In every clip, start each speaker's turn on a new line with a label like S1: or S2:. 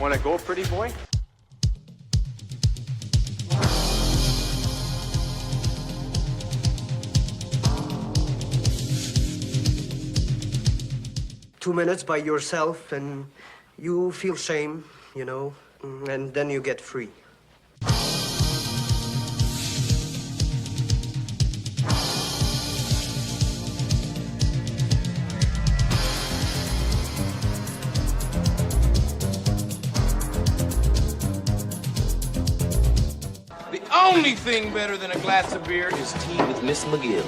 S1: Want to go, pretty boy?
S2: Two minutes by yourself and you feel shame, you know, and then you get free.
S3: The only thing better than a glass of beer is tea with Miss McGill.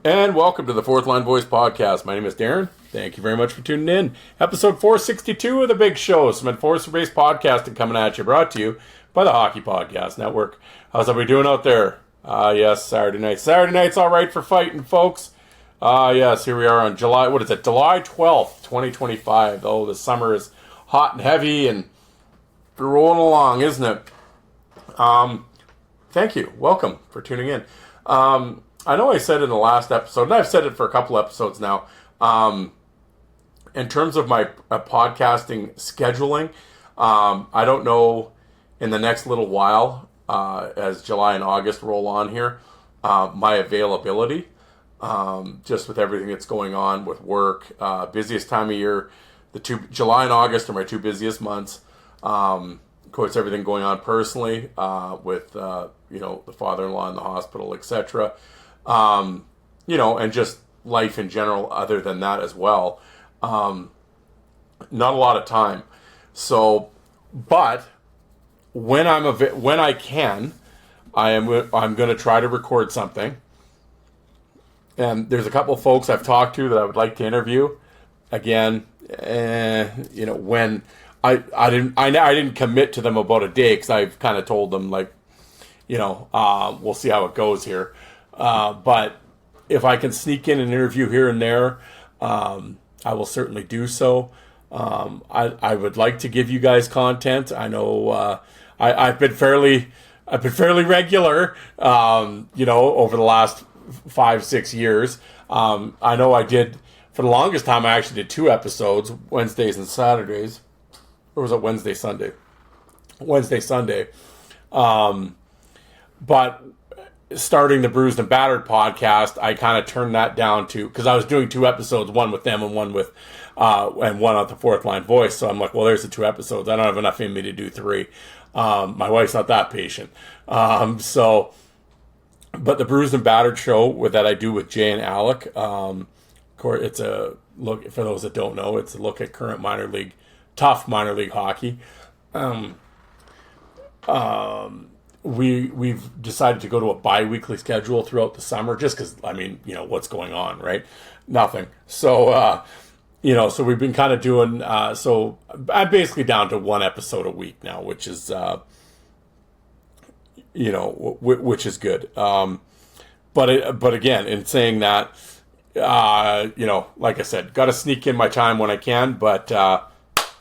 S4: And welcome to the Fourth Line Voice Podcast. My name is Darren. Thank you very much for tuning in. Episode 462 of The Big Show, some enforcer-based podcasting coming at you, brought to you by the Hockey Podcast Network. How's everybody doing out there? Yes, Saturday night. Saturday night's all right for fighting, folks. Yes, here we are on July 12th, 2025. Oh, the summer is hot and heavy and rolling along, isn't it? Thank you. Welcome for tuning in. I know I said in the last episode, and I've said it for a couple episodes now, in terms of my podcasting scheduling, I don't know in the next little while, as July and August roll on here, my availability, just with everything that's going on with work, busiest time of year, July and August are my two busiest months. Of course, everything going on personally, with, the father-in-law in the hospital, etc., and just life in general other than that as well. Not a lot of time. So, but when I can, I'm going to try to record something. And there's a couple of folks I've talked to that I would like to interview. Again, when I didn't commit to them about a day, because I've kind of told them, we'll see how it goes here. But if I can sneak in an interview here and there, I will certainly do so. I would like to give you guys content. I know I've been fairly regular, over the last 5-6 years. I know I did, for the longest time, I actually did 2 episodes, Wednesdays and Saturdays. Or was it Wednesday, Sunday? Wednesday, Sunday. But starting the Bruised and Battered podcast, I kind of turned that down to, because I was doing 2 episodes, one with them and one with, and one on the Fourth Line Voice. So I'm like, well, there's the 2 episodes. I don't have enough in me to do 3. My wife's not that patient. But the Bruised and Battered show that I do with Jay and Alec, it's a look, for those that don't know, it's a look at current tough minor league hockey. We've decided to go to a bi-weekly schedule throughout the summer, just because, what's going on, right? Nothing. So, so we've been kind of doing, so I'm basically down to 1 episode a week now, which is, which is good. But again, in saying that, like I said, got to sneak in my time when I can, but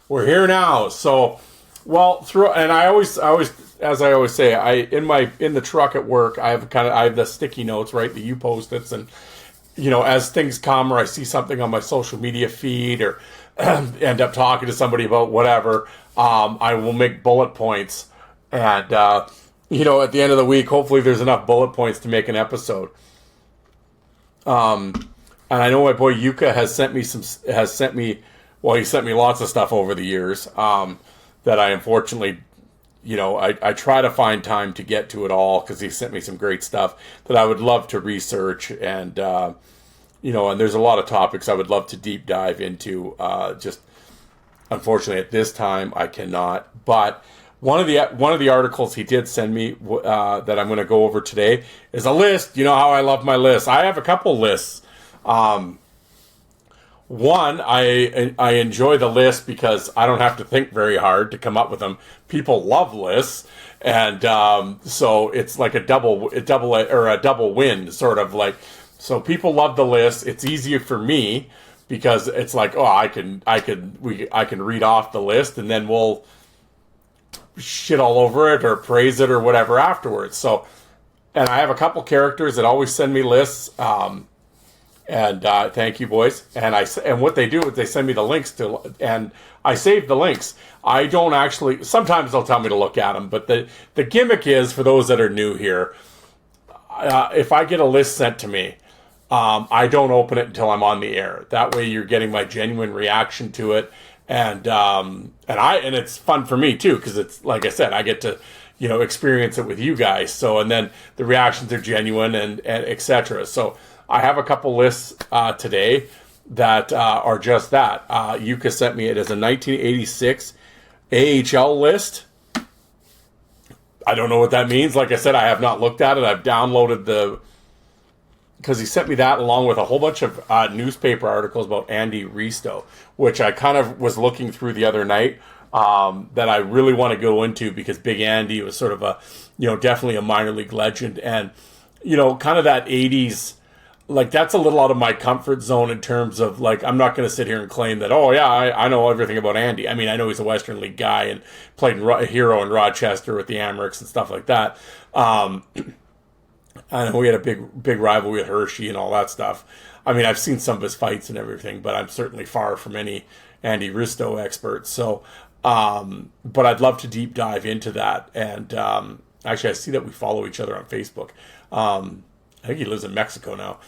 S4: we're here now. So, and I always, as I always say, in the truck at work, I have the sticky notes, right, the Post-its, and as things come, or I see something on my social media feed, or end up talking to somebody about whatever, I will make bullet points, and at the end of the week, hopefully there's enough bullet points to make an episode. And I know my boy Yuka he sent me lots of stuff over the years, that I unfortunately, I try to find time to get to it all, because he sent me some great stuff that I would love to research, and and there's a lot of topics I would love to deep dive into. Just unfortunately at this time I cannot. But one of the articles he did send me that I'm going to go over today is a list. You know how I love my lists. I have a couple lists. One, I enjoy the list because I don't have to think very hard to come up with them. People love lists, and so it's like a double win, sort of like. So people love the list. It's easier for me because it's like, oh, I can read off the list, and then we'll shit all over it or praise it or whatever afterwards. So and I have a couple characters that always send me lists. And thank you, boys. And what they do is they send me the links to, and I save the links. I don't actually. Sometimes they'll tell me to look at them, but the gimmick is, for those that are new here, if I get a list sent to me, I don't open it until I'm on the air. That way, you're getting my genuine reaction to it, and it's fun for me too, because it's, like I said, I get to experience it with you guys. So, and then the reactions are genuine and etc. So I have a couple lists today that are just that. Yuka sent me it as a 1986 AHL list. I don't know what that means. Like I said, I have not looked at it. I've downloaded because he sent me that along with a whole bunch of newspaper articles about Andy Risto, which I kind of was looking through the other night, that I really want to go into, because Big Andy was sort of a, definitely a minor league legend, and, kind of that 80s, like, that's a little out of my comfort zone in terms of, like, I'm not going to sit here and claim that, oh, yeah, I know everything about Andy. I mean, I know he's a Western League guy and played Hero in Rochester with the Amerks and stuff like that. I know we had a big rivalry with Hershey and all that stuff. I mean, I've seen some of his fights and everything, but I'm certainly far from any Andy Risto expert. So, but I'd love to deep dive into that. And actually, I see that we follow each other on Facebook. I think he lives in Mexico now.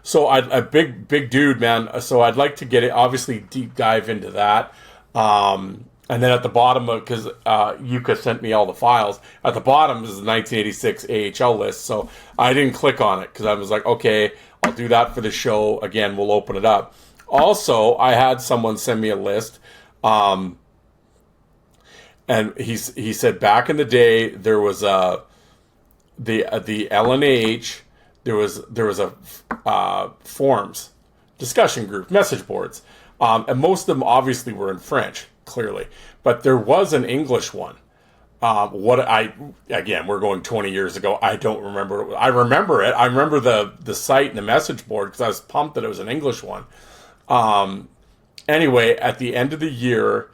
S4: So a big dude, man. So I'd like to get it, obviously deep dive into that. And then at the bottom, because Yuka sent me all the files, at the bottom is the 1986 AHL list. So I didn't click on it because I was like, okay, I'll do that for the show. Again, we'll open it up. Also, I had someone send me a list. And he said back in the day, there was the LNH, there was a forums, discussion group, message boards, and most of them obviously were in French, clearly, but there was an English one. Again, we're going 20 years ago. I don't remember. I remember it. I remember the site and the message board because I was pumped that it was an English one. Anyway, at the end of the year,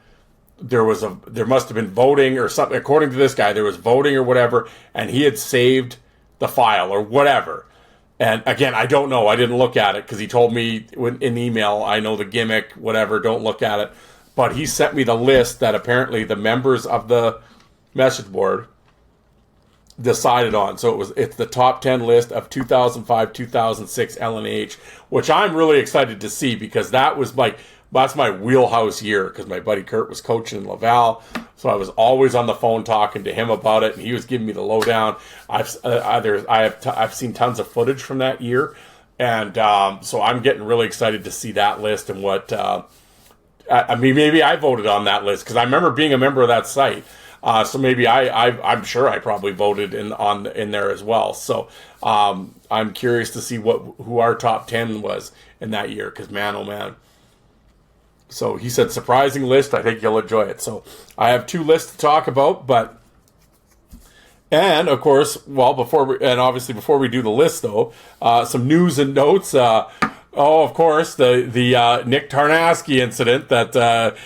S4: there must have been voting or something. According to this guy, there was voting or whatever, and he had saved the file or whatever. And again, I don't know. I didn't look at it because he told me in email, I know the gimmick, whatever, don't look at it. But he sent me the list that apparently the members of the message board decided on. So it's the top 10 list of 2005-2006 LNH, which I'm really excited to see, because that's my wheelhouse year, because my buddy Kurt was coaching in Laval, so I was always on the phone talking to him about it, and he was giving me the lowdown. I've seen tons of footage from that year, and so I'm getting really excited to see that list and what. I mean, maybe I voted on that list because I remember being a member of that site. So maybe I'm sure I probably voted in there as well. So I'm curious to see who our top 10 was in that year, because man, oh man. So he said surprising list. I think you'll enjoy it. So I have two lists to talk about, and of course, before we do the list though, some news and notes. Of course, the Nick Tarnasky incident that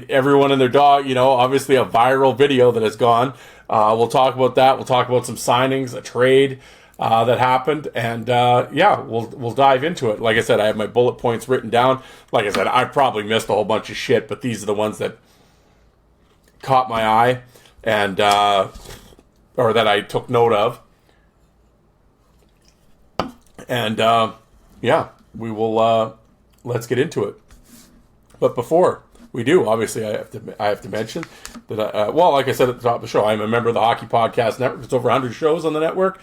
S4: everyone and their dog, obviously a viral video that has gone. We'll talk about that. We'll talk about some signings, a trade that happened, and we'll dive into it. Like I said, I have my bullet points written down. Like I said, I probably missed a whole bunch of shit, but these are the ones that caught my eye and or that I took note of. And we will let's get into it. But before we do, obviously, I have to mention that like I said at the top of the show, I'm a member of the Hockey Podcast Network. It's over 100 shows on the network.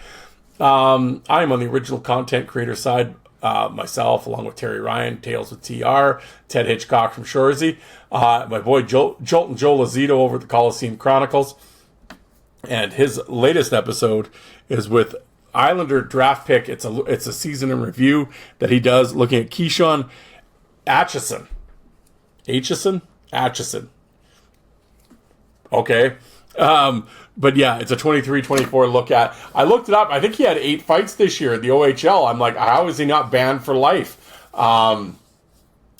S4: I'm on the original content creator side, myself, along with Terry Ryan, Tales with TR, Ted Hitchcock from Shoresy, my boy Jolton Joe Lazito over at the Coliseum Chronicles, and his latest episode is with Islander draft pick. It's a season in review that he does, looking at Keyshawn Atchison. Atchison. Okay. But yeah, it's a 23-24 look at. I looked it up. I think he had 8 fights this year in the OHL. I'm like, how is he not banned for life? Drafted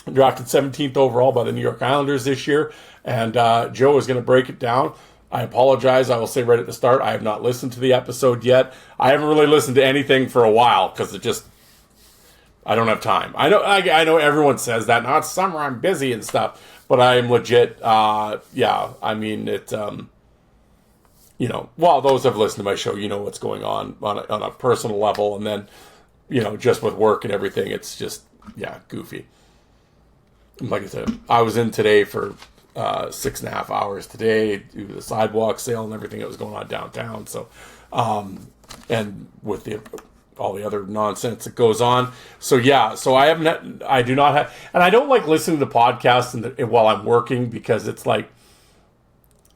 S4: 17th overall by the New York Islanders this year. And Joe is going to break it down. I apologize. I will say right at the start, I have not listened to the episode yet. I haven't really listened to anything for a while because I don't have time. I know everyone says that. Now it's summer, I'm busy and stuff, but I am legit. Yeah, I mean it. You know, well, those have listened to my show, you know what's going on a personal level, and then, you know, just with work and everything, it's just, yeah, goofy. Like I said, I was in today for 6.5 hours today, due to the sidewalk sale and everything that was going on downtown. So, and with all the other nonsense that goes on. So yeah, so I do not have, and I don't like listening to podcasts while I'm working because it's like,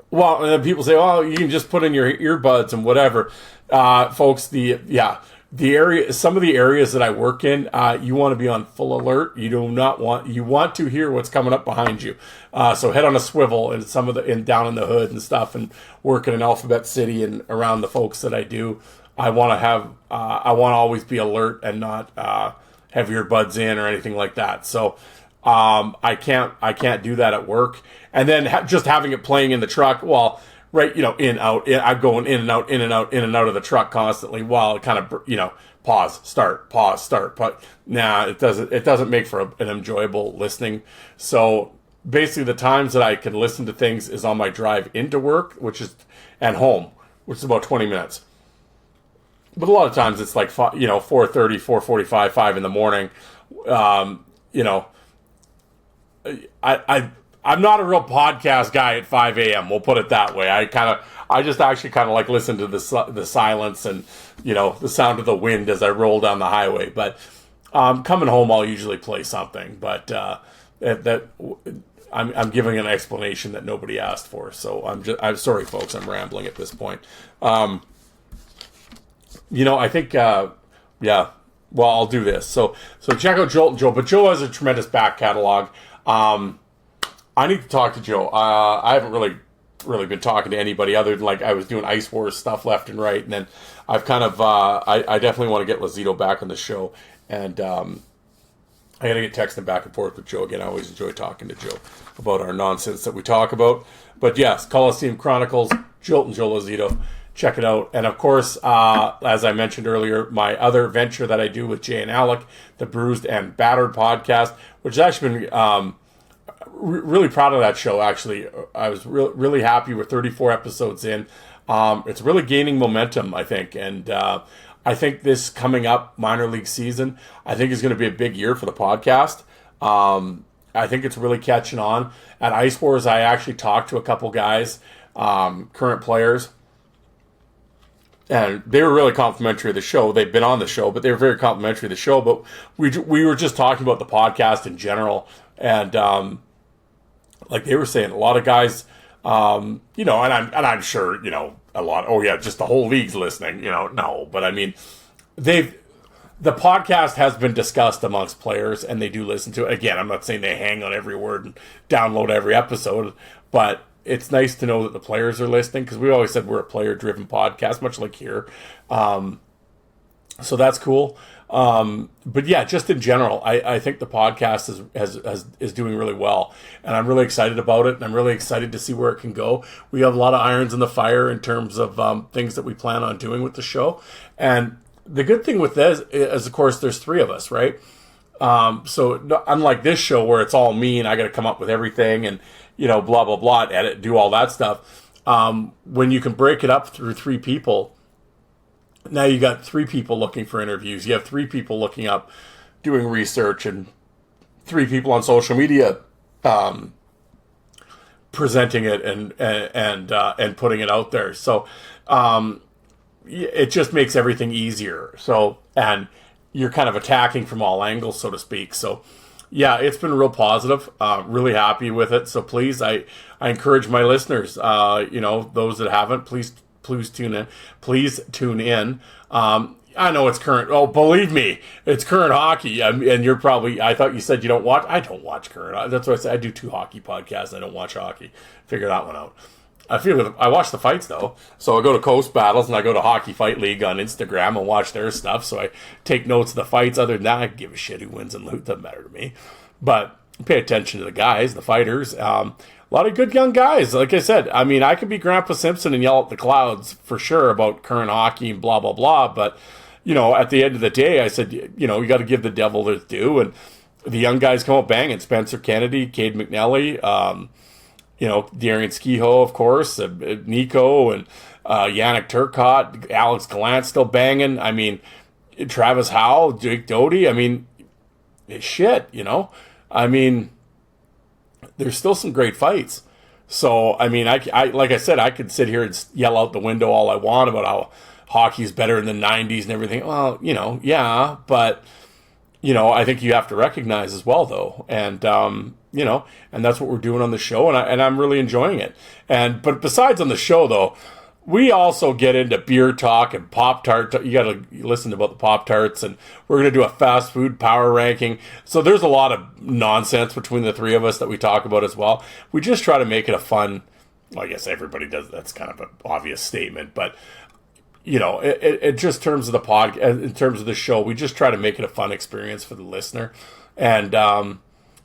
S4: well, and then people say, "Oh, you can just put in your earbuds and whatever." Folks, some of the areas that I work in, you want to be on full alert. You want to hear what's coming up behind you. So head on a swivel and down in the hood and stuff, and working in Alphabet City and around the folks that I do. I want to always be alert and not have earbuds in or anything like that. So. I can't do that at work. And then just having it playing in the truck, well, right, you know, I'm going in and out of the truck constantly while it kind of, you know, pause, start. But nah, it doesn't make for an enjoyable listening. So basically the times that I can listen to things is on my drive into work, and home, which is about 20 minutes. But a lot of times it's like, you know, 4:30, 4:45, 5 in the morning, you know, I'm not a real podcast guy at 5 a.m. We'll put it that way. I just actually kind of like listen to the silence and, you know, the sound of the wind as I roll down the highway. But coming home, I'll usually play something. But I'm giving an explanation that nobody asked for. So I'm sorry, folks. I'm rambling at this point. You know, I think yeah. Well, I'll do this. So check out Jolt and Joe. But Joe has a tremendous back catalog. I need to talk to Joe. I haven't really been talking to anybody other than like I was doing Ice Wars stuff left and right, and then I've kind of I definitely want to get Lazito back on the show, and I got to get texting back and forth with Joe again. I always enjoy talking to Joe about our nonsense that we talk about. But yes, Coliseum Chronicles, Jolt and Joe Lazito. Check it out. And of course, as I mentioned earlier, my other venture that I do with Jay and Alec, the Bruised and Battered podcast, which has actually been really proud of that show, actually. I was really happy. We're 34 episodes in. It's really gaining momentum, I think. And I think this coming up minor league season, I think is going to be a big year for the podcast. I think it's really catching on. At Ice Wars, I actually talked to a couple guys, current players, and they were really complimentary of the show. They've been on the show, but they were very complimentary of the show. But we were just talking about the podcast in general, and like they were saying, a lot of guys, you know, and I'm sure, you know, a lot. Oh yeah, just the whole league's listening. You know, no, but I mean, the podcast has been discussed amongst players, and they do listen to it. Again, I'm not saying they hang on every word and download every episode, but it's nice to know that the players are listening, because we always said we're a player-driven podcast, much like here. So that's cool. But yeah, just in general, I think the podcast is doing really well, and I'm really excited about it, and I'm really excited to see where it can go. We have a lot of irons in the fire in terms of things that we plan on doing with the show. And the good thing with this is, of course, there's 3 of us, right? So unlike this show where it's all me and I got to come up with everything and, you know, blah, blah, blah, edit, do all that stuff. When you can break it up through 3 people, now you got 3 people looking for interviews. You have 3 people looking up, doing research, and 3 people on social media, presenting it and putting it out there. So, it just makes everything easier. So, and you're kind of attacking from all angles, so to speak. So, yeah, it's been real positive. Really happy with it. So please, I encourage my listeners, you know, those that haven't, please tune in. Please tune in. I know it's current. Oh, believe me, it's current hockey. And you're probably, I thought you said you don't watch. I don't watch current. That's what I said. I do 2 hockey podcasts. I don't watch hockey. Figure that one out. I watch the fights though. So I go to Coast Battles and I go to Hockey Fight League on Instagram and watch their stuff. So I take notes of the fights. Other than that, I give a shit who wins and loses. Doesn't matter to me. But pay attention to the guys, the fighters. a lot of good young guys. Like I said, I mean, I could be Grandpa Simpson and yell at the clouds for sure about current hockey and blah, blah, blah. But, at the end of the day, I said, you got to give the devil his due. And the young guys come up banging. Spencer Kennedy, Cade McNally, Darian Skiho, of course, Nico and Yannick Turcotte, Alex Gallant still banging. I mean, Travis Howe, Jake Doty. I mean, shit, I mean, there's still some great fights. So, I mean, I like I said, I could sit here and yell out the window all I want about how hockey's better in the 90s and everything. Well, yeah, but, I think you have to recognize as well, though. And, and that's what we're doing on the show, and I'm really enjoying it. But besides on the show, though, we also get into beer talk and Pop-Tart. You got to listen about the Pop-Tarts, and we're going to do a fast food power ranking. So there's a lot of nonsense between the three of us that we talk about as well. We just try to make it a fun, well, I guess everybody does. That's kind of an obvious statement, but it just in terms of the show, we just try to make it a fun experience for the listener. And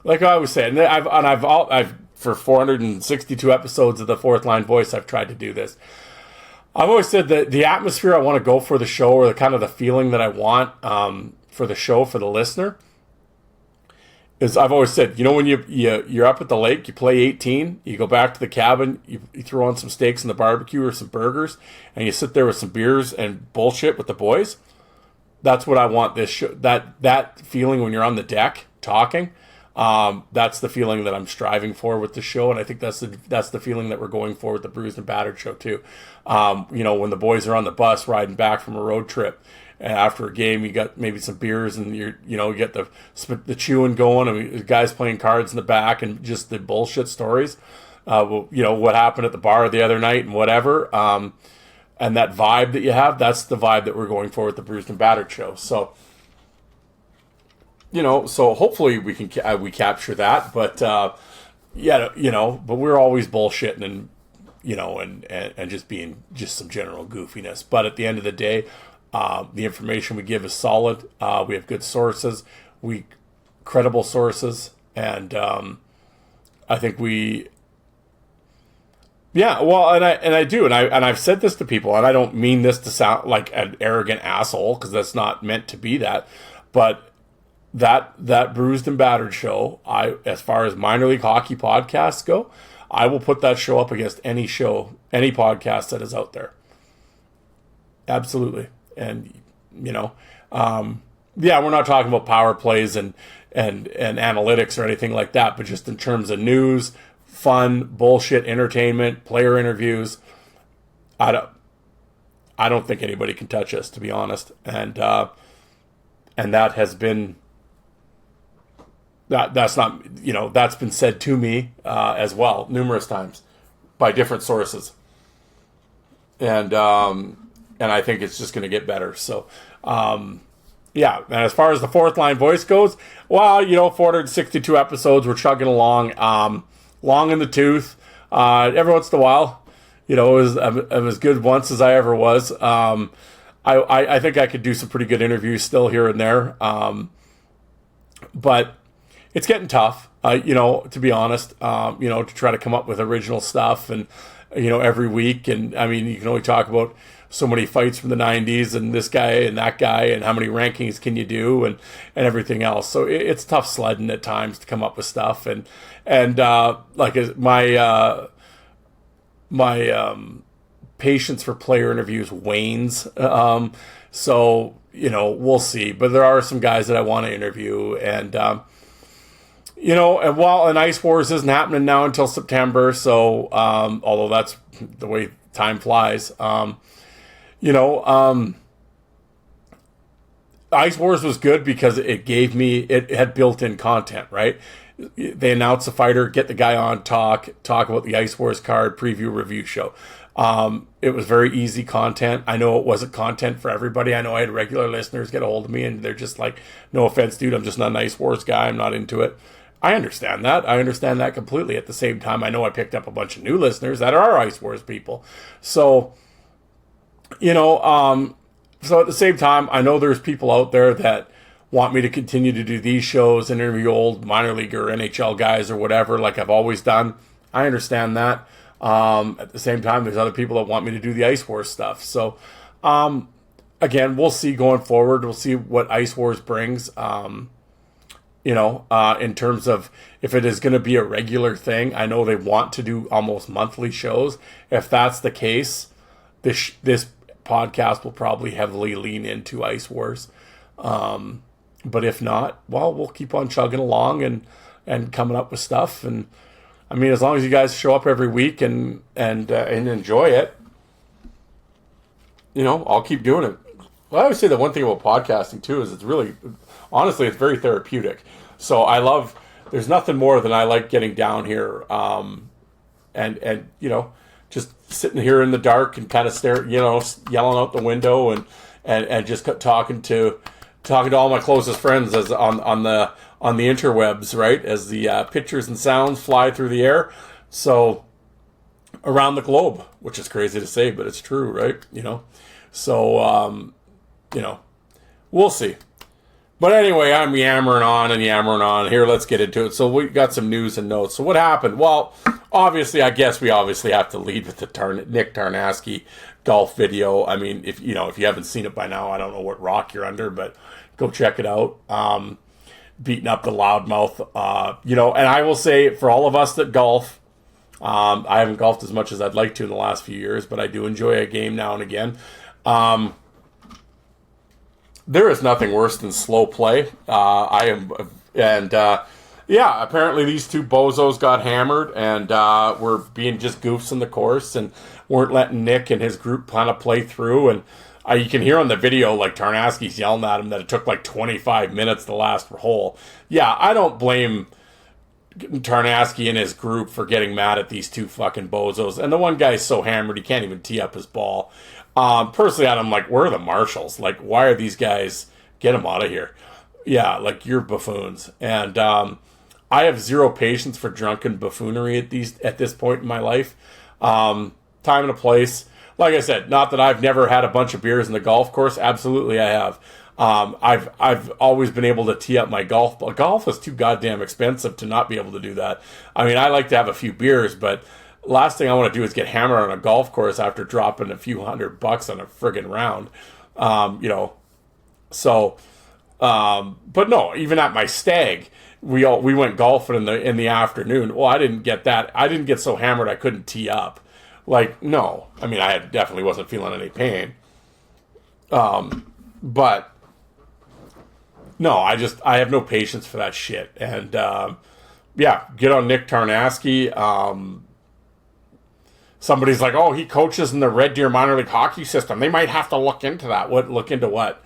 S4: like I always say, and I've for 462 episodes of the Fourth Line Voice, I've tried to do this. I've always said that the atmosphere I want to go for the show, or the kind of the feeling that I want for the show for the listener, is I've always said, when you're up at the lake, you play 18, you go back to the cabin, you throw on some steaks in the barbecue or some burgers, and you sit there with some beers and bullshit with the boys. That's what I want this show. That feeling when you're on the deck talking. That's the feeling that I'm striving for with the show, and I think that's the feeling that we're going for with the Bruised and Battered show too. When the boys are on the bus riding back from a road trip, and after a game, you got maybe some beers, and you get the chewing going, and the guys playing cards in the back, and just the bullshit stories. What happened at the bar the other night and whatever. And that vibe that you have, that's the vibe that we're going for with the Bruised and Battered show. So. So hopefully we can we capture that, but but we're always bullshitting and and just being just some general goofiness. But at the end of the day, the information we give is solid. We have good sources, credible sources, and I think we. Yeah, well, and I do, and I've said this to people, and I don't mean this to sound like an arrogant asshole, because that's not meant to be that, but. That Bruised and Battered show, as far as minor league hockey podcasts go, I will put that show up against any podcast that is out there. Absolutely. And we're not talking about power plays and analytics or anything like that, but just in terms of news, fun, bullshit, entertainment, player interviews, I don't think anybody can touch us, to be honest. And that has been. That's not, that's been said to me as well numerous times by different sources, and I think it's just going to get better. So, and as far as the Fourth Line Voice goes, well, 462 episodes, we're chugging along, long in the tooth. Every once in a while, I'm as good once as I ever was. I think I could do some pretty good interviews still here and there, but. It's getting tough, to be honest, to try to come up with original stuff and, every week. And I mean, you can only talk about so many fights from the 90s and this guy and that guy and how many rankings can you do and everything else. So it's tough sledding at times to come up with stuff. And like my patience for player interviews wanes. So, we'll see. But there are some guys that I want to interview, and, and while an Ice Wars isn't happening now until September, so although that's the way time flies, Ice Wars was good because it had built-in content, right? They announce a fighter, get the guy on, talk about the Ice Wars card, preview, review show. It was very easy content. I know it wasn't content for everybody. I know I had regular listeners get a hold of me and they're just like, no offense, dude, I'm just not an Ice Wars guy. I'm not into it. I understand that. I understand that completely. At the same time, I know I picked up a bunch of new listeners that are Ice Wars people. So, so at the same time, I know there's people out there that want me to continue to do these shows and interview old minor league or NHL guys or whatever, like I've always done. I understand that. At the same time, there's other people that want me to do the Ice Wars stuff. So, again, we'll see going forward. We'll see what Ice Wars brings. In terms of if it is going to be a regular thing. I know they want to do almost monthly shows. If that's the case, this podcast will probably heavily lean into Ice Wars. But if not, well, we'll keep on chugging along and coming up with stuff. And I mean, as long as you guys show up every week and enjoy it, I'll keep doing it. Well, I always say the one thing about podcasting too is it's really, honestly, it's very therapeutic. So there's nothing more than I like getting down here, and just sitting here in the dark and kind of yelling out the window and just talking to all my closest friends as on the interwebs, right? As the pictures and sounds fly through the air. So around the globe, which is crazy to say, but it's true, right? So, we'll see. But anyway, I'm yammering on. Here, let's get into it. So we got some news and notes. So what happened? Well, obviously, I guess we have to lead with the Nick Tarnasky golf video. I mean, if you haven't seen it by now, I don't know what rock you're under, but go check it out. Beating up the loudmouth, and I will say for all of us that golf, I haven't golfed as much as I'd like to in the last few years, but I do enjoy a game now and again. There is nothing worse than slow play. Apparently these two bozos got hammered and were being just goofs in the course and weren't letting Nick and his group kind of play through. And you can hear on the video, like, Tarnasky's yelling at him that it took like 25 minutes the last hole. Yeah, I don't blame Tarnasky and his group for getting mad at these two fucking bozos. And the one guy's so hammered he can't even tee up his ball. Personally, I'm like, where are the marshals? Like, why are these guys? Get them out of here. Yeah, like, you're buffoons. And I have zero patience for drunken buffoonery at this point in my life. Time and a place. Like I said, not that I've never had a bunch of beers in the golf course. Absolutely, I have. I've always been able to tee up my golf ball. Golf is too goddamn expensive to not be able to do that. I mean, I like to have a few beers, but last thing I want to do is get hammered on a golf course after dropping a few $100 on a friggin' round. But no, even at my stag, we went golfing in the afternoon. Well, I didn't get that. I didn't get so hammered I couldn't tee up. Like, no. I mean, I definitely wasn't feeling any pain. But no, I have no patience for that shit. And get on Nick Tarnasky. Somebody's like, oh, he coaches in the Red Deer minor league hockey system. They might have to look into that. Look into what?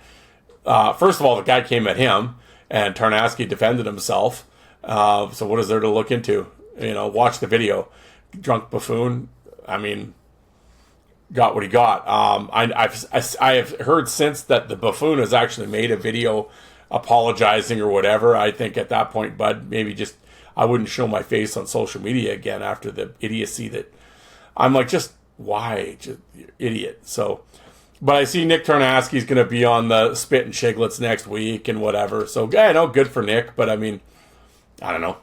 S4: First of all, the guy came at him, and Tarnasky defended himself. So what is there to look into? Watch the video. Drunk buffoon. I mean, got what he got. I have heard since that the buffoon has actually made a video apologizing or whatever. I think at that point, Bud, maybe just I wouldn't show my face on social media again after the idiocy that I'm like, just why? Just idiot. So, but I see Nick Tarnasky's going to be on the Spit and Shiglets next week and whatever. So, good for Nick. But I mean, I don't know.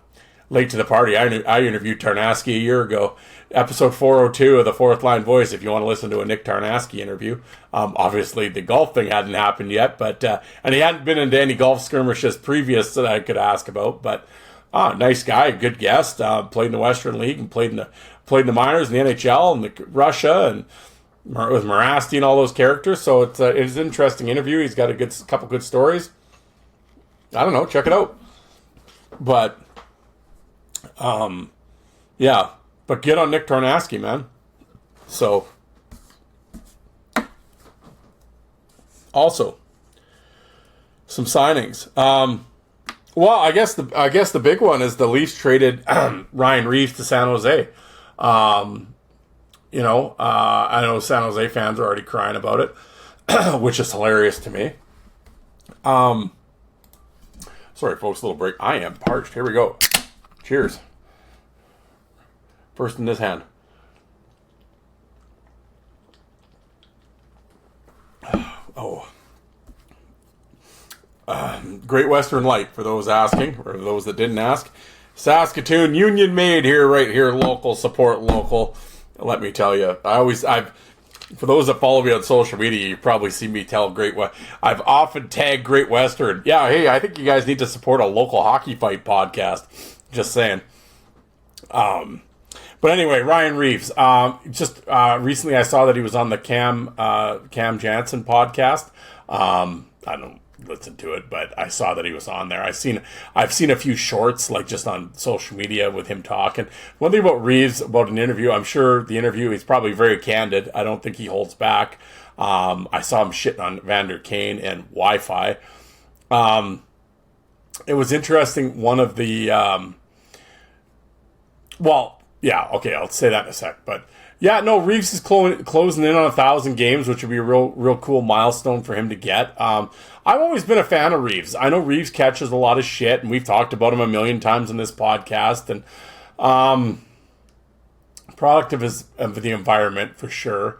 S4: Late to the party. I interviewed Tarnasky a year ago. Episode 402 of the Fourth Line Voice, if you want to listen to a Nick Tarnasky interview. Obviously, the golf thing hadn't happened yet, but and he hadn't been into any golf skirmishes previous that I could ask about. But nice guy, good guest. Played in the Western League and played in the minors, in the NHL, and Russia, and with Morasti and all those characters. So it's an interesting interview. He's got a couple good stories. I don't know. Check it out. But but get on Nick Tarnasky, man. So, also, some signings. Well, I guess the big one is the Leafs traded Ryan Reeves to San Jose. I know San Jose fans are already crying about it, which is hilarious to me. Sorry, folks, a little break. I am parched. Here we go. Cheers. First in this hand. Oh. Great Western Light, for those asking, or those that didn't ask. Saskatoon, Union Made here, right here, local, support local. Let me tell you, for those that follow me on social media, you probably see me tell I've often tagged Great Western. Yeah, hey, I think you guys need to support a local hockey fight podcast. Just saying. But anyway, Ryan Reeves. Recently I saw that he was on the Cam Jansen podcast. I don't listen to it, but I saw that he was on there. I've seen a few shorts, like just on social media with him talking. One thing about Reeves, about an interview, I'm sure the interview, he's probably very candid. I don't think he holds back. I saw him shitting on Vander Kane and Wi-Fi. It was interesting. One of the, I'll say that in a sec, but yeah, no, Reeves is closing in on 1,000 games, which would be a real cool milestone for him to get. I've always been a fan of Reeves. I know Reeves catches a lot of shit, and we've talked about him a million times in this podcast, and product of the environment for sure.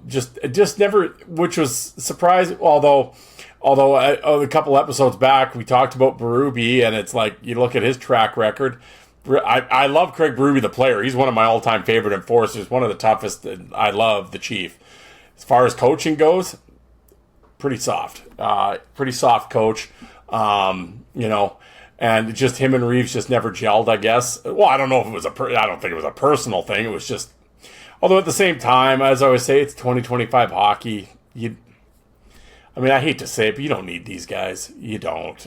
S4: Just never, which was surprising. Although a couple episodes back we talked about Berube, and it's like you look at his track record. I love Craig Berube, the player. He's one of my all-time favorite enforcers, one of the toughest. I love the Chief. As far as coaching goes, pretty soft coach. And just him and Reeves just never gelled, I guess. Well, I don't know if it was I don't think it was a personal thing. It was just, although at the same time, as I always say, it's 2025 hockey. I hate to say it, but you don't need these guys. You don't.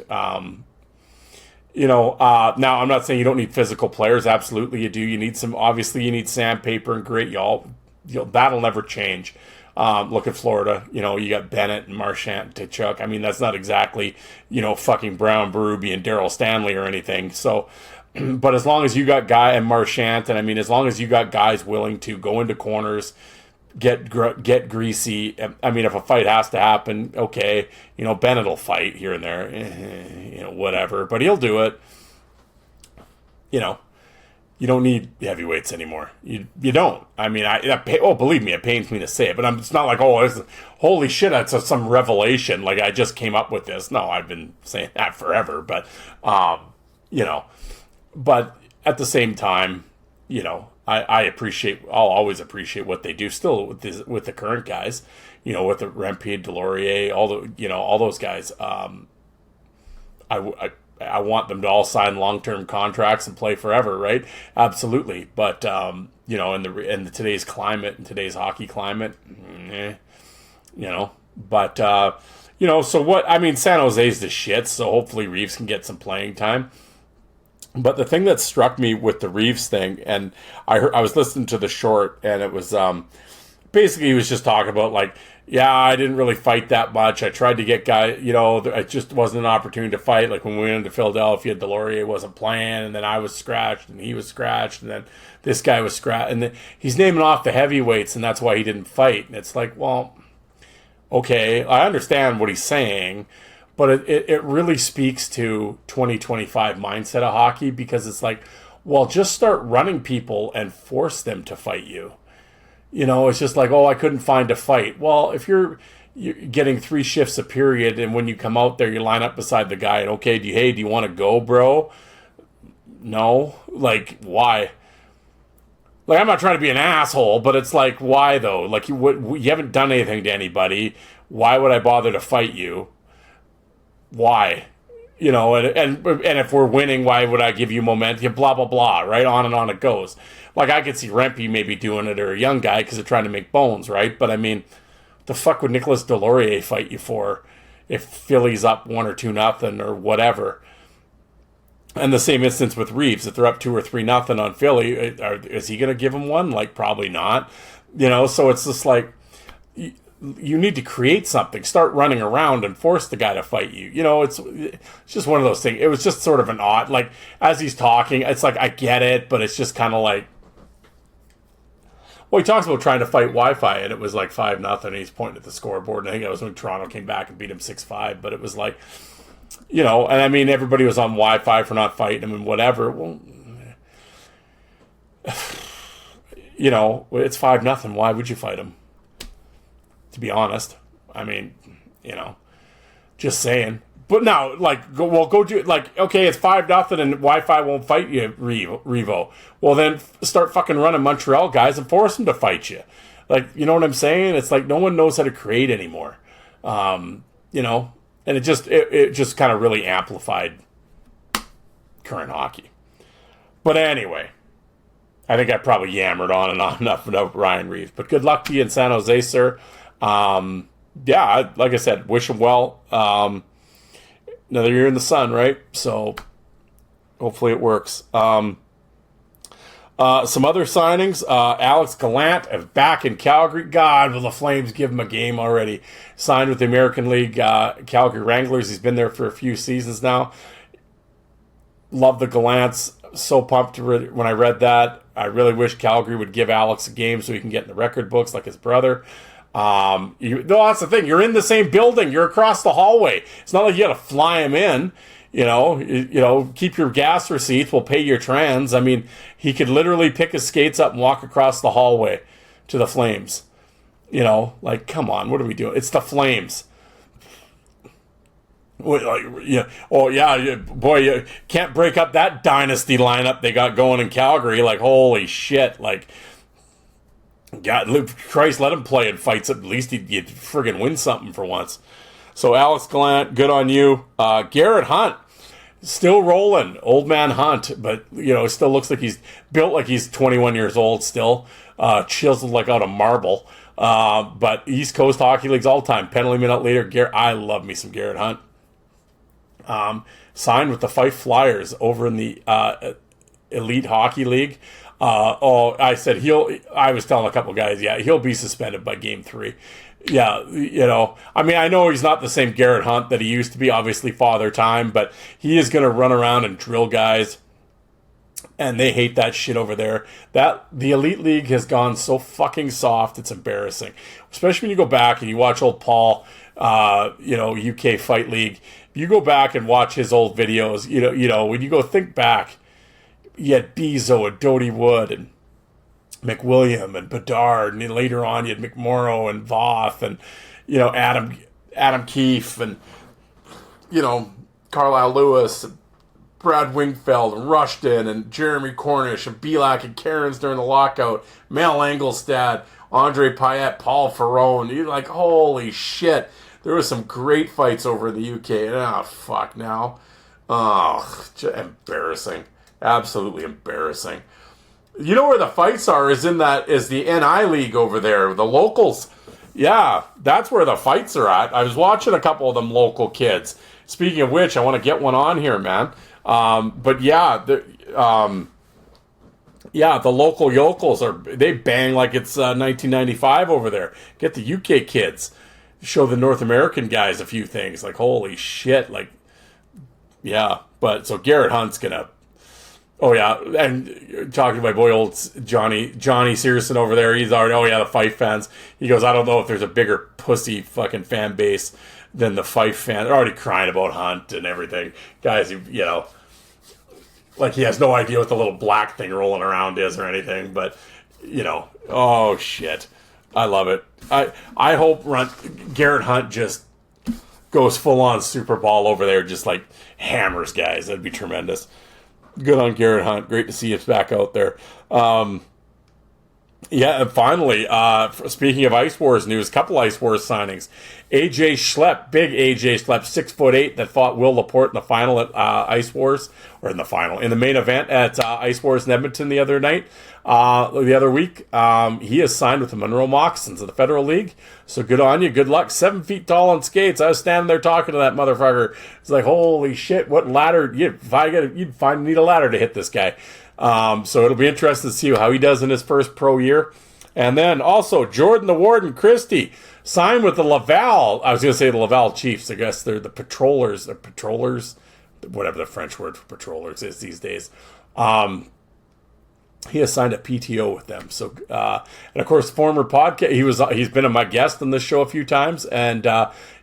S4: Now I'm not saying you don't need physical players. Absolutely you do. You need you need sandpaper and grit. That'll never change. Look at Florida. You got Bennett and Marchand and Tkachuk. That's not exactly, fucking Brown, Berube, and Darryl Stanley or anything. So, but as long as you got and Marchand, and as long as you got guys willing to go into corners, get greasy. If a fight has to happen, okay, Bennett will fight here and there, whatever, but he'll do it. You don't need heavyweights anymore. You don't. Believe me, it pains me to say it, but it's not like, holy shit, that's some revelation. Like I just came up with this. No, I've been saying that forever, but, but at the same time, I'll always appreciate what they do still with the current guys, with the Rempe, Delorier, all those guys. I want them to all sign long-term contracts and play forever, right? Absolutely. But, in today's climate, in today's hockey climate, but, so what, San Jose's the shit, so hopefully Reeves can get some playing time. But the thing that struck me with the Reeves thing, and I was listening to the short, and it was basically he was just talking about I didn't really fight that much. I tried to get guys, it just wasn't an opportunity to fight. Like when we went into Philadelphia, Delorier wasn't playing, and then I was scratched, and he was scratched, and then this guy was scratched, and then he's naming off the heavyweights, and that's why he didn't fight. And it's like, well, okay, I understand what he's saying. But it really speaks to 2025 mindset of hockey, because it's like, well, just start running people and force them to fight you. It's just like, I couldn't find a fight. Well, if you're getting 3 shifts a period, and when you come out there, you line up beside the guy, and do you want to go, bro? No. Like, why? Like, I'm not trying to be an asshole, but it's like, why though? Like, you haven't done anything to anybody. Why would I bother to fight you? Why? And if we're winning, why would I give you momentum? Blah, blah, blah, right? On and on it goes. Like, I could see Rempe maybe doing it, or a young guy, because they're trying to make bones, right? But, the fuck would Nicolas Delorier fight you for if Philly's up 1 or 2-0 or whatever? And the same instance with Reeves. If they're up 2 or 3-0 on Philly, is he going to give him one? Like, probably not. So it's just like, you need to create something. Start running around and force the guy to fight you. It's just one of those things. It was just sort of an odd, like, as he's talking, it's like, I get it, but it's just kind of like, well, he talks about trying to fight Wi-Fi, and it was like 5-0, and he's pointing at the scoreboard, and I think it was when Toronto came back and beat him 6-5, but it was like, and everybody was on Wi-Fi for not fighting him and whatever. Well, it's 5-0. Why would you fight him? To be honest, just saying. But now, like, go do it. Like, okay, it's 5-0 and Wi-Fi won't fight you, Revo. Well, then start fucking running Montreal guys and force them to fight you. Like, you know what I'm saying? It's like no one knows how to create anymore. You know, and it just kind of really amplified current hockey. But anyway, I think I probably yammered on and on enough about Ryan Reaves. But good luck to you in San Jose, sir. Yeah, like I said, wish him well. Another year in the sun, right? So hopefully it works. Some other signings. Alex Gallant is back in Calgary. God, will the Flames give him a game already? Signed with the American League Calgary Wranglers. He's been there for a few seasons now. Love the Gallants. So pumped when I read that. I really wish Calgary would give Alex a game so he can get in the record books like his brother. No, that's the thing. You're in the same building. You're across the hallway. It's not like you got to fly him in. You know, keep your gas receipts. We'll pay your trans. I mean, he could literally pick his skates up and walk across the hallway to the Flames. You know, like, come on, what are we doing? It's the Flames. Like, yeah. Oh, yeah, boy, you can't break up that dynasty lineup they got going in Calgary. Like, holy shit. Like, God, Christ, let him play in fights. At least he'd friggin' win something for once. So, Alex Gallant, good on you. Garrett Hunt, still rolling. Old man Hunt, but, you know, still looks like he's built like he's 21 years old still. Chiseled like out of marble. But East Coast Hockey League's all-time penalty minute leader. I love me some Garrett Hunt. Signed with the Fife Flyers over in the Elite Hockey League. I was telling a couple guys, yeah, he'll be suspended by game 3. Yeah, you know, I mean, I know he's not the same Garrett Hunt that he used to be, obviously father time, but he is going to run around and drill guys, and they hate that shit over there. The Elite League has gone so fucking soft, it's embarrassing. Especially when you go back and you watch old Paul, UK Fight League. You go back and watch his old videos, you know, when you go think back, you had Bezo and Dodie Wood and McWilliam and Bedard, and then later on you had McMorrow and Voth and, you know, Adam Keefe and, you know, Carlisle Lewis and Brad Wingfield and Rushton and Jeremy Cornish and Belak and Cairns during the lockout, Mel Engelstad, Andre Payette, Paul Ferrone. You're like, holy shit. There was some great fights over in the UK. Oh, fuck now. Oh, embarrassing. Absolutely embarrassing. You know where the fights are is the NI League over there, the locals. Yeah, that's where the fights are at. I was watching a couple of them local kids. Speaking of which, I want to get one on here, man. But yeah, the local yokels they bang like it's 1995 over there. Get the UK kids. Show the North American guys a few things. Like, holy shit. Like, yeah. But so Garrett Hunt's gonna. Oh yeah, and talking to my boy old Johnny Searson over there, he's already, oh yeah, the Fife fans. He goes, I don't know if there's a bigger pussy fucking fan base than the Fife fan. They're already crying about Hunt and everything. Guys, you know, like he has no idea what the little black thing rolling around is or anything, but, you know, oh shit. I love it. I hope Garrett Hunt just goes full on Super Bowl over there, just like hammers guys. That'd be tremendous. Good on Garrett Hunt. Great to see you back out there. Yeah, and finally, speaking of Ice Wars news, couple Ice Wars signings. AJ Schlepp, big AJ Schlepp, 6'8", that fought Will Laporte in the final at Ice Wars, or in the main event at Ice Wars in Edmonton the other week. He is signed with the Monroe Moccasins of the Federal League. So good on you. Good luck. 7 feet tall on skates. I was standing there talking to that motherfucker. It's like, holy shit, what ladder? You'd need a ladder to hit this guy. So it'll be interesting to see how he does in his first pro year. And then also Jordan the Warden Christie signed with the Laval. I was going to say the Laval Chiefs. I guess they're the patrollers. Whatever the French word for patrollers is these days. He has signed a PTO with them. So, and of course, former podcast. He's been my guest on this show a few times, and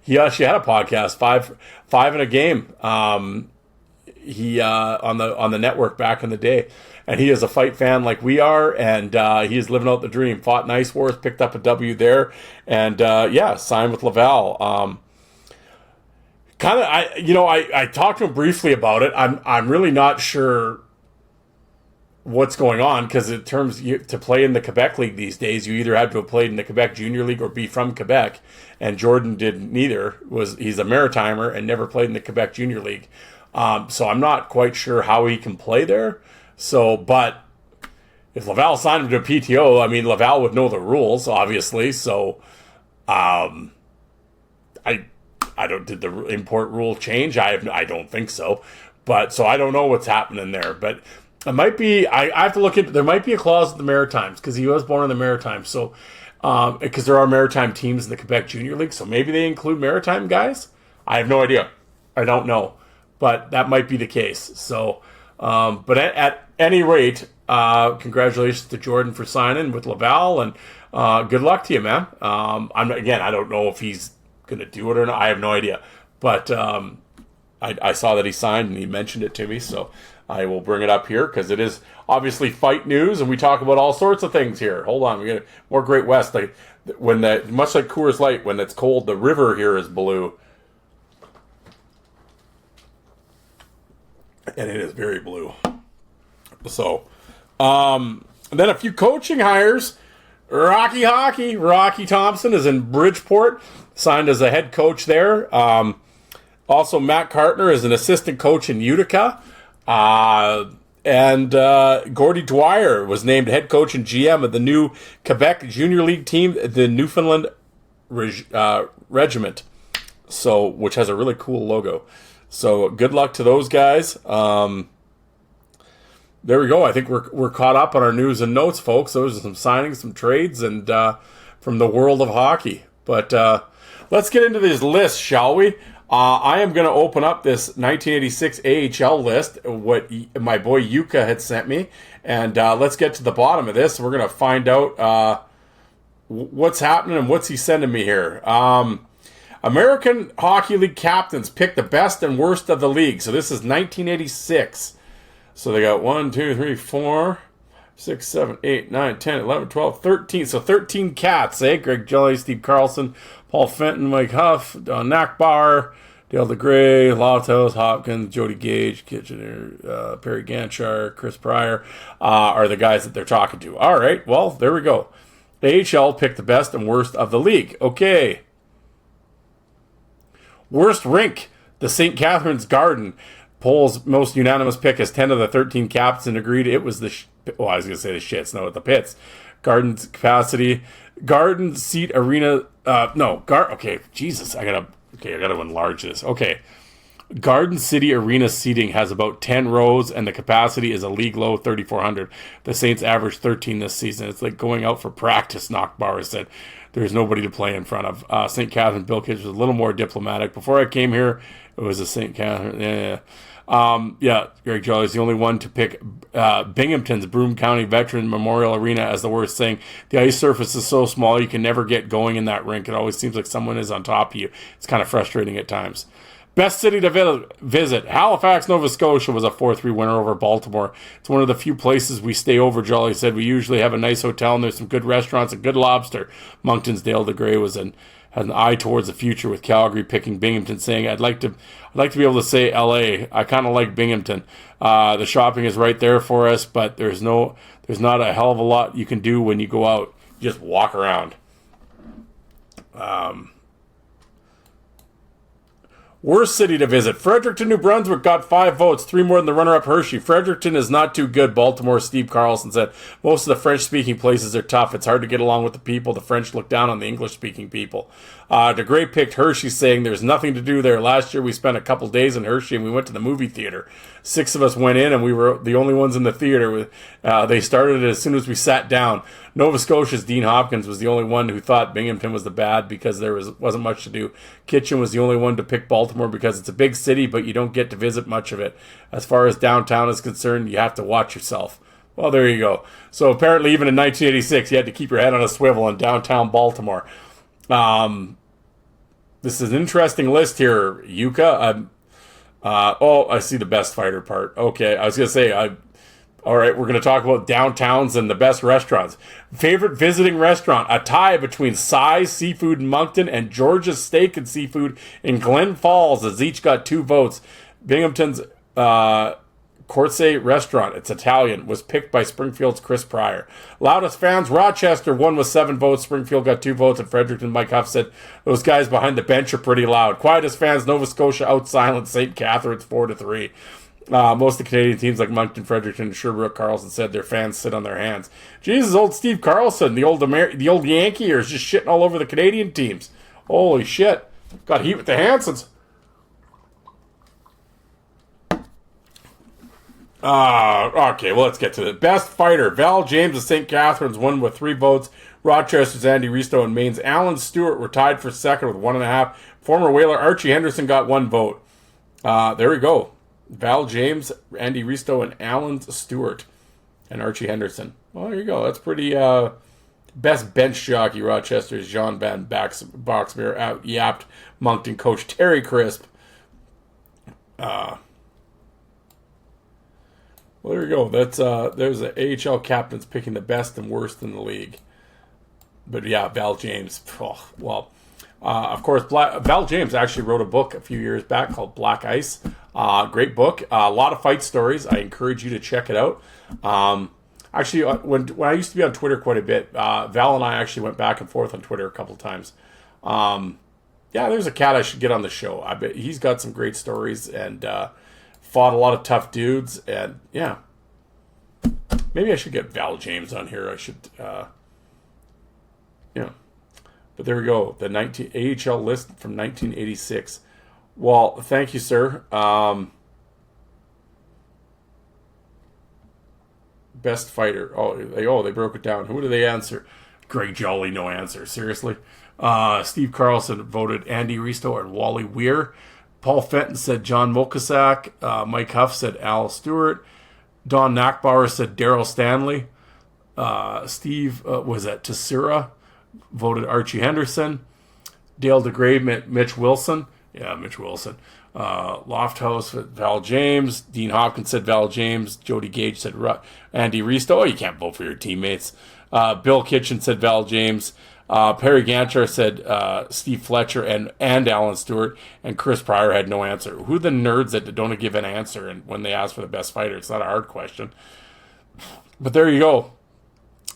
S4: he actually had a podcast, five in a game. He on the network back in the day, and he is a fight fan like we are, and he is living out the dream. Fought in Ice Wars, picked up a W there, and signed with Laval. kind of, I talked to him briefly about it. I'm really not sure what's going on, because in terms to play in the Quebec League these days, you either had to have played in the Quebec Junior League or be from Quebec, and Jordan did neither. He's a Maritimer and never played in the Quebec Junior League, so I'm not quite sure how he can play there. So, but if Laval signed him to a PTO, I mean, Laval would know the rules, obviously. So, I don't, did the import rule change? I don't think so, but so I don't know what's happening there, but. It might be. I have to look into. There might be a clause with the Maritimes, because he was born in the Maritimes. So, because there are Maritime teams in the Quebec Junior League, so maybe they include Maritime guys. I have no idea. I don't know, but that might be the case. So, but at any rate, congratulations to Jordan for signing with Laval, and good luck to you, man. I don't know if he's gonna do it or not. I have no idea, but I saw that he signed and he mentioned it to me, so. I will bring it up here because it is obviously fight news, and we talk about all sorts of things here. Hold on, we get more Great West. Like much like Coors Light, when it's cold, the river here is blue, and it is very blue. So, and then a few coaching hires. Rocky Hockey. Rocky Thompson is in Bridgeport, signed as a head coach there. Also, Matt Cartner is an assistant coach in Utica. And Gordy Dwyer was named head coach and GM of the new Quebec Junior League team, the Newfoundland Regiment. So, which has a really cool logo. So, good luck to those guys. There we go. I think we're caught up on our news and notes, folks. Those are some signings, some trades, and from the world of hockey. But let's get into this list, shall we? I am going to open up this 1986 AHL list, what my boy Yuka had sent me, and let's get to the bottom of this. We're going to find out what's happening and what's he sending me here. American Hockey League captains pick the best and worst of the league. So this is 1986. So they got 1, 2, 3, 4, 6, 7, 8, 9, 10, 11, 12, 13. So 13 cats, eh? Greg Jolly, Steve Carlson, Paul Fenton, Mike Huff, Don Nackbar, Dale DeGray, Lawtos, Hopkins, Jody Gage, Kitchener, Perry Ganchar, Chris Pryor are the guys that they're talking to. All right, well, there we go. AHL picked the best and worst of the league. Okay. Worst rink, the St. Catharines Garden. Poll's most unanimous pick as 10 of the 13 captains agreed it was the I was going to say the shits. No, the Pits. Garden's capacity. Garden seat arena. Okay, Jesus. I gotta enlarge this. Okay. Garden City Arena seating has about 10 rows, and the capacity is a league low 3,400. The Saints averaged 13 this season. It's like going out for practice, Knockbauer said. There's nobody to play in front of. St. Catharines, Bill Kitch was a little more diplomatic. Before I came here, it was a St. Catharines. Greg Jolly is the only one to pick Binghamton's Broome County Veteran Memorial Arena as the worst thing. The ice surface is so small you can never get going in that rink. It always seems like someone is on top of you. It's kind of frustrating at times. Best city to visit. Halifax, Nova Scotia was a 4-3 winner over Baltimore. It's one of the few places we stay over, Jolly said. We usually have a nice hotel and there's some good restaurants and good lobster. Moncton's Dale DeGray had an eye towards the future with Calgary picking Binghamton, saying, I'd like to be able to say LA. I kind of like Binghamton. The shopping is right there for us, but there's not a hell of a lot you can do when you go out. You just walk around. Worst city to visit. Fredericton, New Brunswick got 5 votes, 3 more than the runner-up Hershey. Fredericton is not too good, Baltimore. Steve Carlson said. Most of the French-speaking places are tough. It's hard to get along with the people. The French look down on the English-speaking people. DeGray picked Hershey, saying there's nothing to do there. Last year we spent a couple days in Hershey and we went to the movie theater. 6 of us went in and we were the only ones in the theater. They started it as soon as we sat down. Nova Scotia's Dean Hopkins was the only one who thought Binghamton was the bad because there wasn't much to do. Kitchen was the only one to pick Baltimore because it's a big city, but you don't get to visit much of it. As far as downtown is concerned, you have to watch yourself. Well, there you go. So apparently even in 1986, you had to keep your head on a swivel in downtown Baltimore. This is an interesting list here, Yuka. I see the best fighter part. Okay, I was going to say, All right, we're going to talk about downtowns and the best restaurants. Favorite visiting restaurant, a tie between Si's Seafood in Moncton and George's Steak and Seafood in Glen Falls, has each got 2 votes. Binghamton's Corse Restaurant, it's Italian, was picked by Springfield's Chris Pryor. Loudest fans, Rochester won with 7 votes. Springfield got 2 votes, and Fredericton, Mike Huff said, those guys behind the bench are pretty loud. Quietest fans, Nova Scotia out-silent St. Catharines 4-3. Most of the Canadian teams like Moncton, Fredericton, and Sherbrooke, Carlson said their fans sit on their hands. Jesus, old Steve Carlson, the old Yankee, is just shitting all over the Canadian teams. Holy shit. Got heat with the Hansons. Okay, well, let's get to it. Best fighter, Val James of St. Catharines won with 3 votes. Rochester's Andy Risto and Maine's Alan Stewart were tied for second with 1.5. Former Whaler Archie Henderson got 1 vote. There we go. Val James, Andy Risto, and Alan Stewart, and Archie Henderson. Well, there you go. That's pretty. Best bench jockey, Rochester's Jean Van Boxmeer out yapped Moncton coach Terry Crisp. Well, there you go. That's there's the AHL captains picking the best and worst in the league. But yeah, Val James. Oh, well, of course, Val James actually wrote a book a few years back called Black Ice. Great book. A lot of fight stories. I encourage you to check it out. Actually, when I used to be on Twitter quite a bit, Val and I actually went back and forth on Twitter a couple of times. Yeah, there's a cat I should get on the show. I bet he's got some great stories and fought a lot of tough dudes. And yeah, maybe I should get Val James on here. I should, yeah. But there we go. The AHL list from 1986. Well, thank you, sir. Best fighter. They broke it down. Who do they answer? Greg Jolly, no answer. Seriously. Steve Carlson voted Andy Risto and Wally Weir. Paul Fenton said John Mokasak. Mike Huff said Al Stewart. Don Nackbauer said Daryl Stanley. Steve, was that Tessura? Voted Archie Henderson. Dale DeGrave, Mitch Wilson. Yeah, Mitch Wilson. Lofthouse said Val James. Dean Hopkins said Val James. Jody Gage said Andy Risto. Oh, you can't vote for your teammates. Bill Kitchen said Val James. Perry Gantar said Steve Fletcher and Alan Stewart. And Chris Pryor had no answer. Who are the nerds that don't give an answer and when they ask for the best fighter? It's not a hard question. But there you go.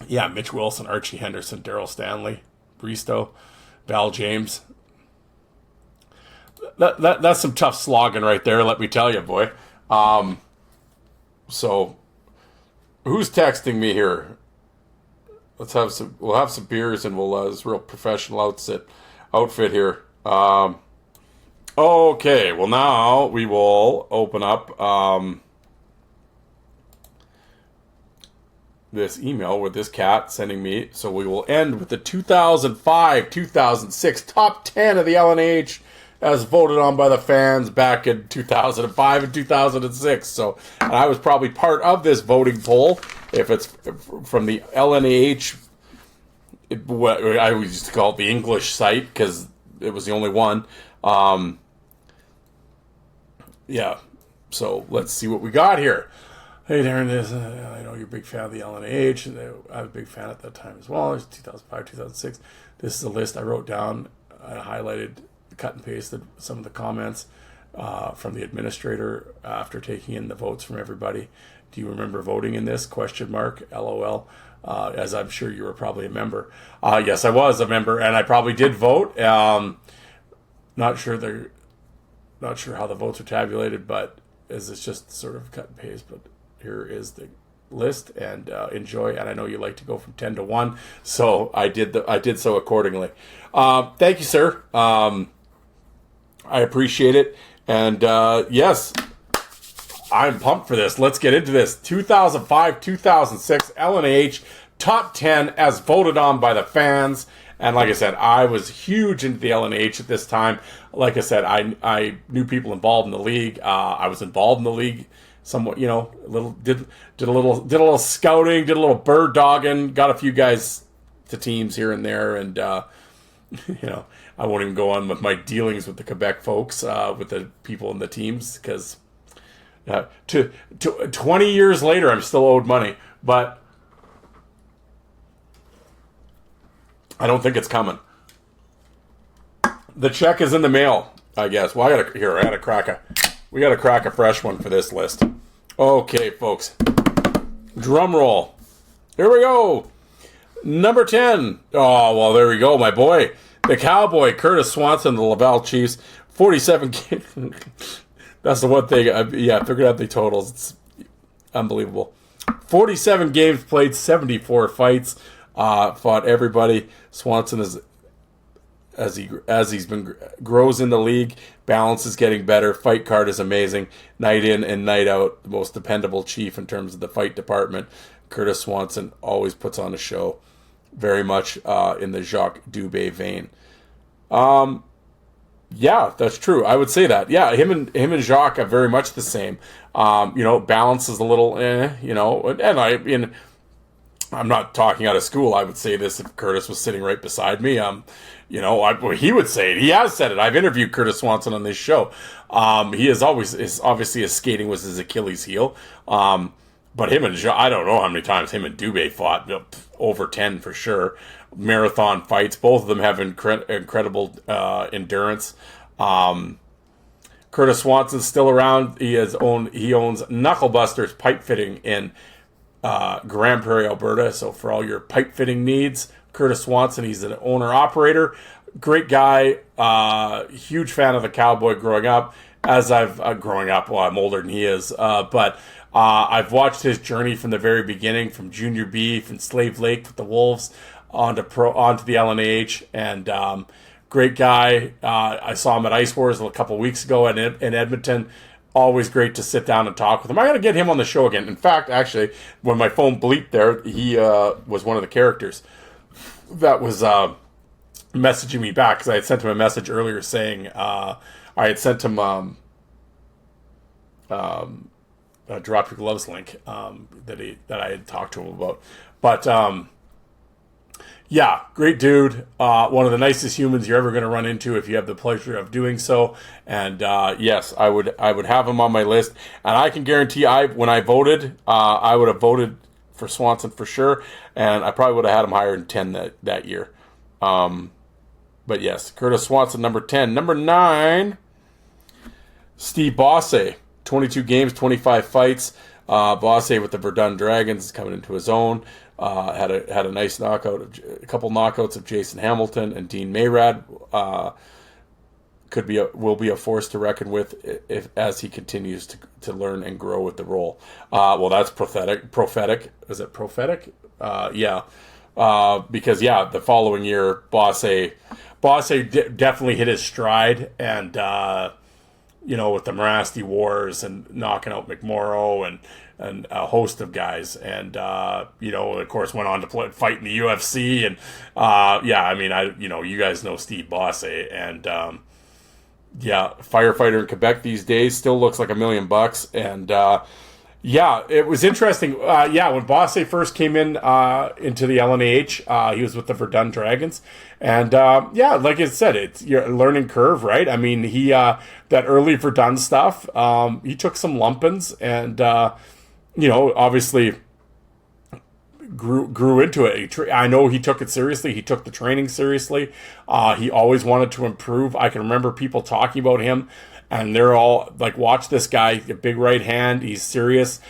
S4: Yeah, Mitch Wilson, Archie Henderson, Daryl Stanley, Risto, Val James. That's some tough slogging right there, let me tell you, boy. So, who's texting me here? We'll have some beers and we'll this real professional outfit here. Okay, well now we will open up this email with this cat sending me. So we will end with the 2005-2006 top 10 of the LNH as voted on by the fans back in 2005 and 2006. So, and I was probably part of this voting poll. If it's from the LNH, what I used to call it the English site because it was the only one. Yeah. So let's see what we got here. Hey, Darren, I know you're a big fan of the LNH, and I was a big fan at that time as well. It was 2005, 2006. This is a list I wrote down. I highlighted, cut and pasted some of the comments from the administrator after taking in the votes from everybody. Do you remember voting in this? ? LOL. As I'm sure you were probably a member. Yes, I was a member, and I probably did vote. Not sure how the votes are tabulated, but it's just sort of cut and paste. But here is the list, and enjoy. And I know you like to go from 10 to 1, so I did so accordingly. Thank you, sir. I appreciate it, and yes, I'm pumped for this. Let's get into this. 2005-2006 LNH top 10 as voted on by the fans. And like I said, I was huge into the LNH at this time. Like I said, I knew people involved in the league. I was involved in the league somewhat, did a little scouting, did a little bird dogging, got a few guys to teams here and there, and I won't even go on with my dealings with the Quebec folks, with the people in the teams, because To 20 years later, I'm still owed money, but I don't think it's coming. The check is in the mail, I guess. Well, we gotta crack a fresh one for this list. Okay, folks. Drum roll. Here we go. Number 10. Oh, well, there we go, my boy. The Cowboy, Curtis Swanson, the Laval Chiefs. 47 games. That's the one thing. I figured out the totals. It's unbelievable. 47 games played, 74 fights. Fought everybody. Swanson is, as he's been grows in the league, balance is getting better. Fight card is amazing. Night in and night out, the most dependable chief in terms of the fight department. Curtis Swanson always puts on a show. Very much in the Jacques Dubé vein. Yeah, that's true. I would say that. Yeah, him and Jacques are very much the same. Balance is a little, and I'm not talking out of school. I would say this if Curtis was sitting right beside me. He would say it. He has said it. I've interviewed Curtis Swanson on this show. He is obviously his skating was his Achilles heel. But him and I don't know how many times him and Dubé fought. Over 10 for sure. Marathon fights. Both of them have incredible endurance. Curtis Swanson's still around. He owns Knucklebusters Pipe Fitting in Grand Prairie, Alberta. So for all your pipe fitting needs, Curtis Swanson, he's an owner-operator. Great guy. Huge fan of the Cowboy growing up. As I'm older than he is. But I've watched his journey from the very beginning, from Junior B, from Slave Lake with the Wolves, onto the LNAH, and great guy. I saw him at Ice Wars a couple weeks ago in Edmonton. Always great to sit down and talk with him. I got to get him on the show again. In fact, actually, when my phone bleeped there, he was one of the characters that was messaging me back, because I had sent him a message earlier saying I had sent him a Drop Your Gloves link that I had talked to him about. But yeah, great dude. One of the nicest humans you're ever going to run into if you have the pleasure of doing so. And yes, I would have him on my list. And I can guarantee when I voted, I would have voted for Swanson for sure. And I probably would have had him higher than 10 that year. But yes, Curtis Swanson, number 10. Number 9, Steve Bosse. 22 games, 25 fights. Bosse with the Verdun Dragons is coming into his own. Had a nice knockout, a couple knockouts of Jason Hamilton and Dean Mayrad. Will be a force to reckon with as he continues to learn and grow with the role. Well, that's prophetic. Is it prophetic? Yeah. Because the following year, Bosse definitely hit his stride, and with the Morasti Wars and knocking out McMorrow and a host of guys, and of course went on to fight in the UFC, and you guys know Steve Bosse, and firefighter in Quebec these days, still looks like $1 million, and it was interesting. When Bosse first came into the LNAH, he was with the Verdun Dragons, and like I said, it's your learning curve, right? I mean, he that early Verdun stuff, he took some lumpins, and obviously grew into it. I know he took it seriously. He took the training seriously. He always wanted to improve. I can remember people talking about him, and they're all like, watch this guy, a big right hand. He's serious.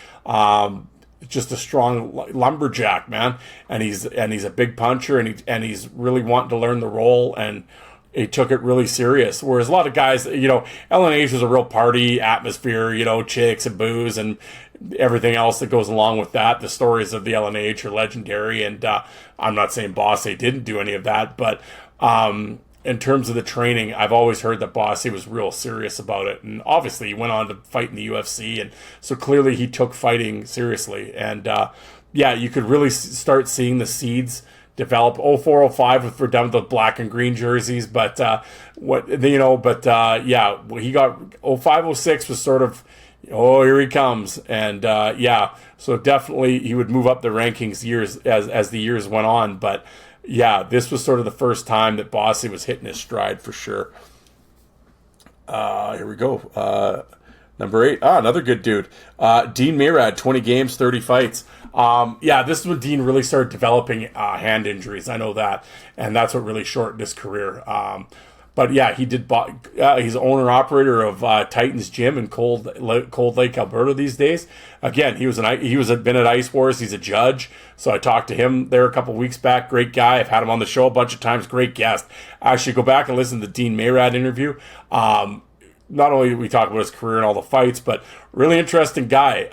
S4: Just a strong lumberjack, man. And he's a big puncher, and he's really wanting to learn the role, and he took it really serious. Whereas a lot of guys, LNH was a real party atmosphere, chicks and booze and everything else that goes along with that. The stories of the LNH are legendary, and I'm not saying Bosse didn't do any of that, but in terms of the training, I've always heard that Bosse was real serious about it. And obviously he went on to fight in the UFC, and so clearly he took fighting seriously. And you could really start seeing the seeds develop. 0405 with Verdun, the black and green jerseys, but he got 0506 was sort of, here he comes. And so definitely he would move up the rankings as the years went on, but this was sort of the first time that Bosse was hitting his stride for sure. Here we go. Number 8, another good dude. Dean Mayrad, 20 games, 30 fights. This is when Dean really started developing hand injuries. I know that. And that's what really shortened his career. But yeah, he did. He's owner operator of Titans Gym in Cold Lake, Alberta these days. Again, he was been at Ice Wars. He's a judge, so I talked to him there a couple weeks back. Great guy. I've had him on the show a bunch of times. Great guest. Actually, go back and listen to the Dean Mayrad interview. Not only did we talk about his career and all the fights, but really interesting guy.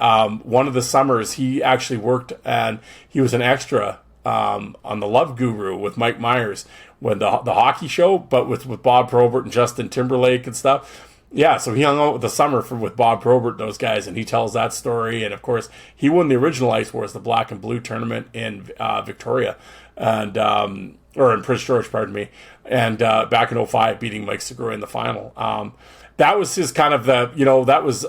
S4: One of the summers he actually worked and he was an extra on the Love Guru with Mike Myers when the hockey show, but with Bob Probert and Justin Timberlake and stuff. Yeah, so he hung out with the summer with Bob Probert and those guys, and he tells that story. And of course, he won the original Ice Wars, the Black and Blue tournament in Victoria, and or in Prince George, pardon me, and back in 05, beating Mike Segura in the final. That was his kind of that was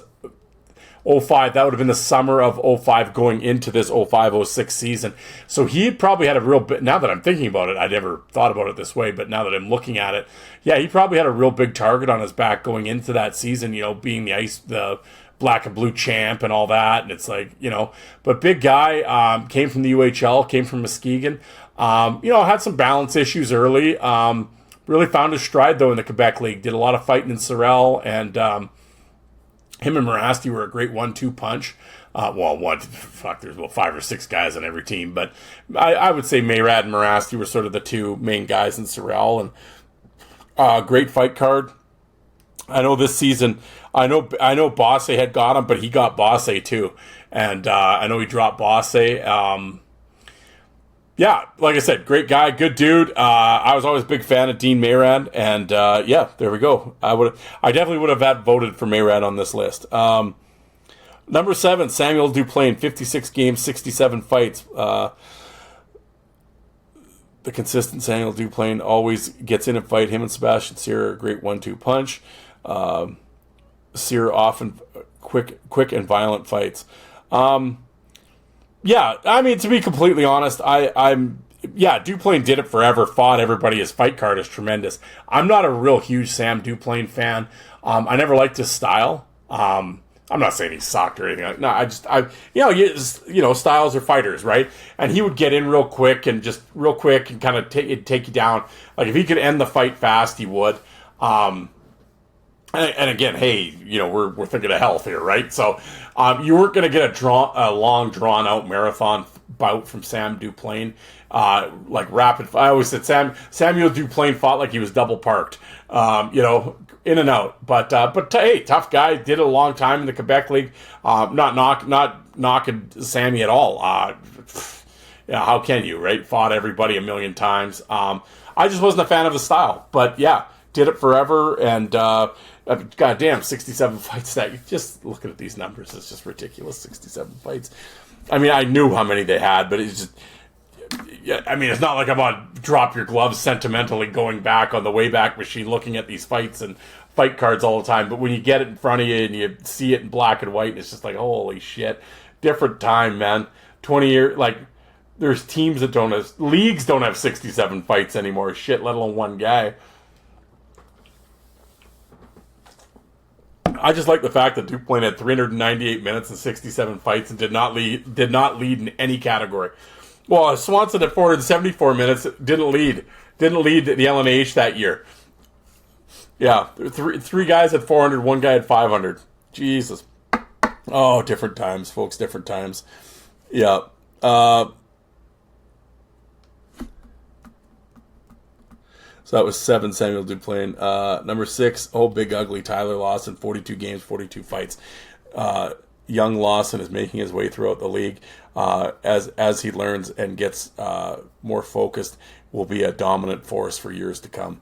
S4: 05. That would have been the summer of 05 going into this 05-06 season. So he probably had a real bit, now that I'm thinking about it, I never thought about it this way, but now that I'm looking at it, yeah, he probably had a real big target on his back going into that season, being the Black and Blue champ and all that. And it's like, but big guy, came from the UHL, came from Muskegon, had some balance issues early, really found his stride, though, in the Quebec League. Did a lot of fighting in Sorel, and him and Morasti were a great 1-2 punch. There's about 5 or 6 guys on every team, but I would say Mayrad and Morasti were sort of the two main guys in Sorel, and great fight card. I know this season, I know Bosse had got him, but he got Bosse too, and I know he dropped Bosse. Yeah, like I said, great guy, good dude. I was always a big fan of Dean Mayrad, and there we go. I definitely would have voted for Mayrad on this list. Number 7, Samuel Duplain, 56 games, 67 fights. The consistent Samuel Duplain always gets in a fight. Him and Sebastian Cyr are a great 1-2 punch. Cyr often quick and violent fights. Yeah, I mean, to be completely honest, Duplain did it forever, fought everybody. His fight card is tremendous. I'm not a real huge Sam Duplain fan. I never liked his style. I'm not saying he sucked or anything. No, styles are fighters, right? And he would get in real quick and kind of take you down. Like, if he could end the fight fast, he would. And again, hey, we're thinking of health here, right? So you weren't going to get a long, drawn-out marathon bout from Sam Duplain. Like rapid. I always said Samuel Duplain fought like he was double parked. In and out. But hey, tough guy. Did it a long time in the Quebec League. Not knocking Sammy at all. How can you, right? Fought everybody a million times. I just wasn't a fan of the style. But yeah, did it forever, and goddamn, 67 fights. That, just looking at these numbers, it's just ridiculous. 67 fights. I mean, I knew how many they had, but it's just, it's not like I'm on drop your gloves sentimentally going back on the Wayback Machine looking at these fights and fight cards all the time. But when you get it in front of you and you see it in black and white, it's just like, holy shit. Different time, man. 20 years, like, there's teams that leagues don't have 67 fights anymore. Shit, let alone one guy. I just like the fact that Duplain had 398 minutes and 67 fights and did not lead in any category. Well, Swanson at 474 minutes didn't lead the LNH that year. Yeah, three guys at 400, one guy at 500. Jesus. Oh, different times, folks, different times. Yeah. So that was 7, Samuel Duplain. Number 6, big ugly Tyler Lawson, 42 games, 42 fights. Young Lawson is making his way throughout the league. As he learns and gets more focused, will be a dominant force for years to come.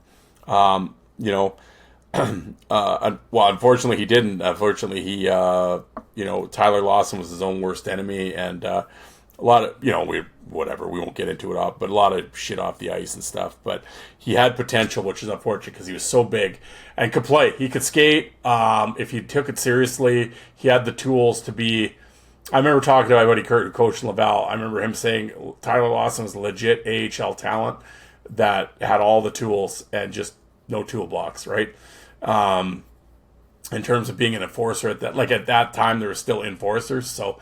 S4: Unfortunately he didn't. Unfortunately he, Tyler Lawson was his own worst enemy, and a lot of, we won't get into it all, but a lot of shit off the ice and stuff. But he had potential, which is unfortunate because he was so big and could play. He could skate. If he took it seriously, he had the tools to be. I remember talking to my buddy Kurt, who coached Laval. I remember him saying Tyler Lawson was legit AHL talent that had all the tools and just no toolbox, right? And in terms of being an enforcer. At that time, there were still enforcers. So,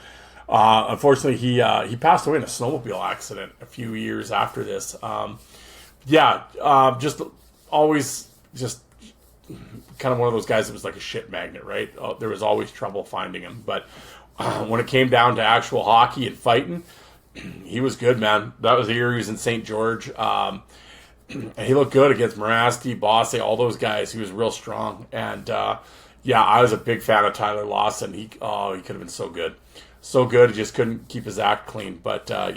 S4: unfortunately, he passed away in a snowmobile accident a few years after this. Just always just kind of one of those guys that was like a shit magnet, right? There was always trouble finding him. But when it came down to actual hockey and fighting, he was good, man. That was the year he was in St. George. And he looked good against Morasti, Bosse, all those guys. He was real strong. And, I was a big fan of Tyler Lawson. He could have been so good. So good, he just couldn't keep his act clean. But, this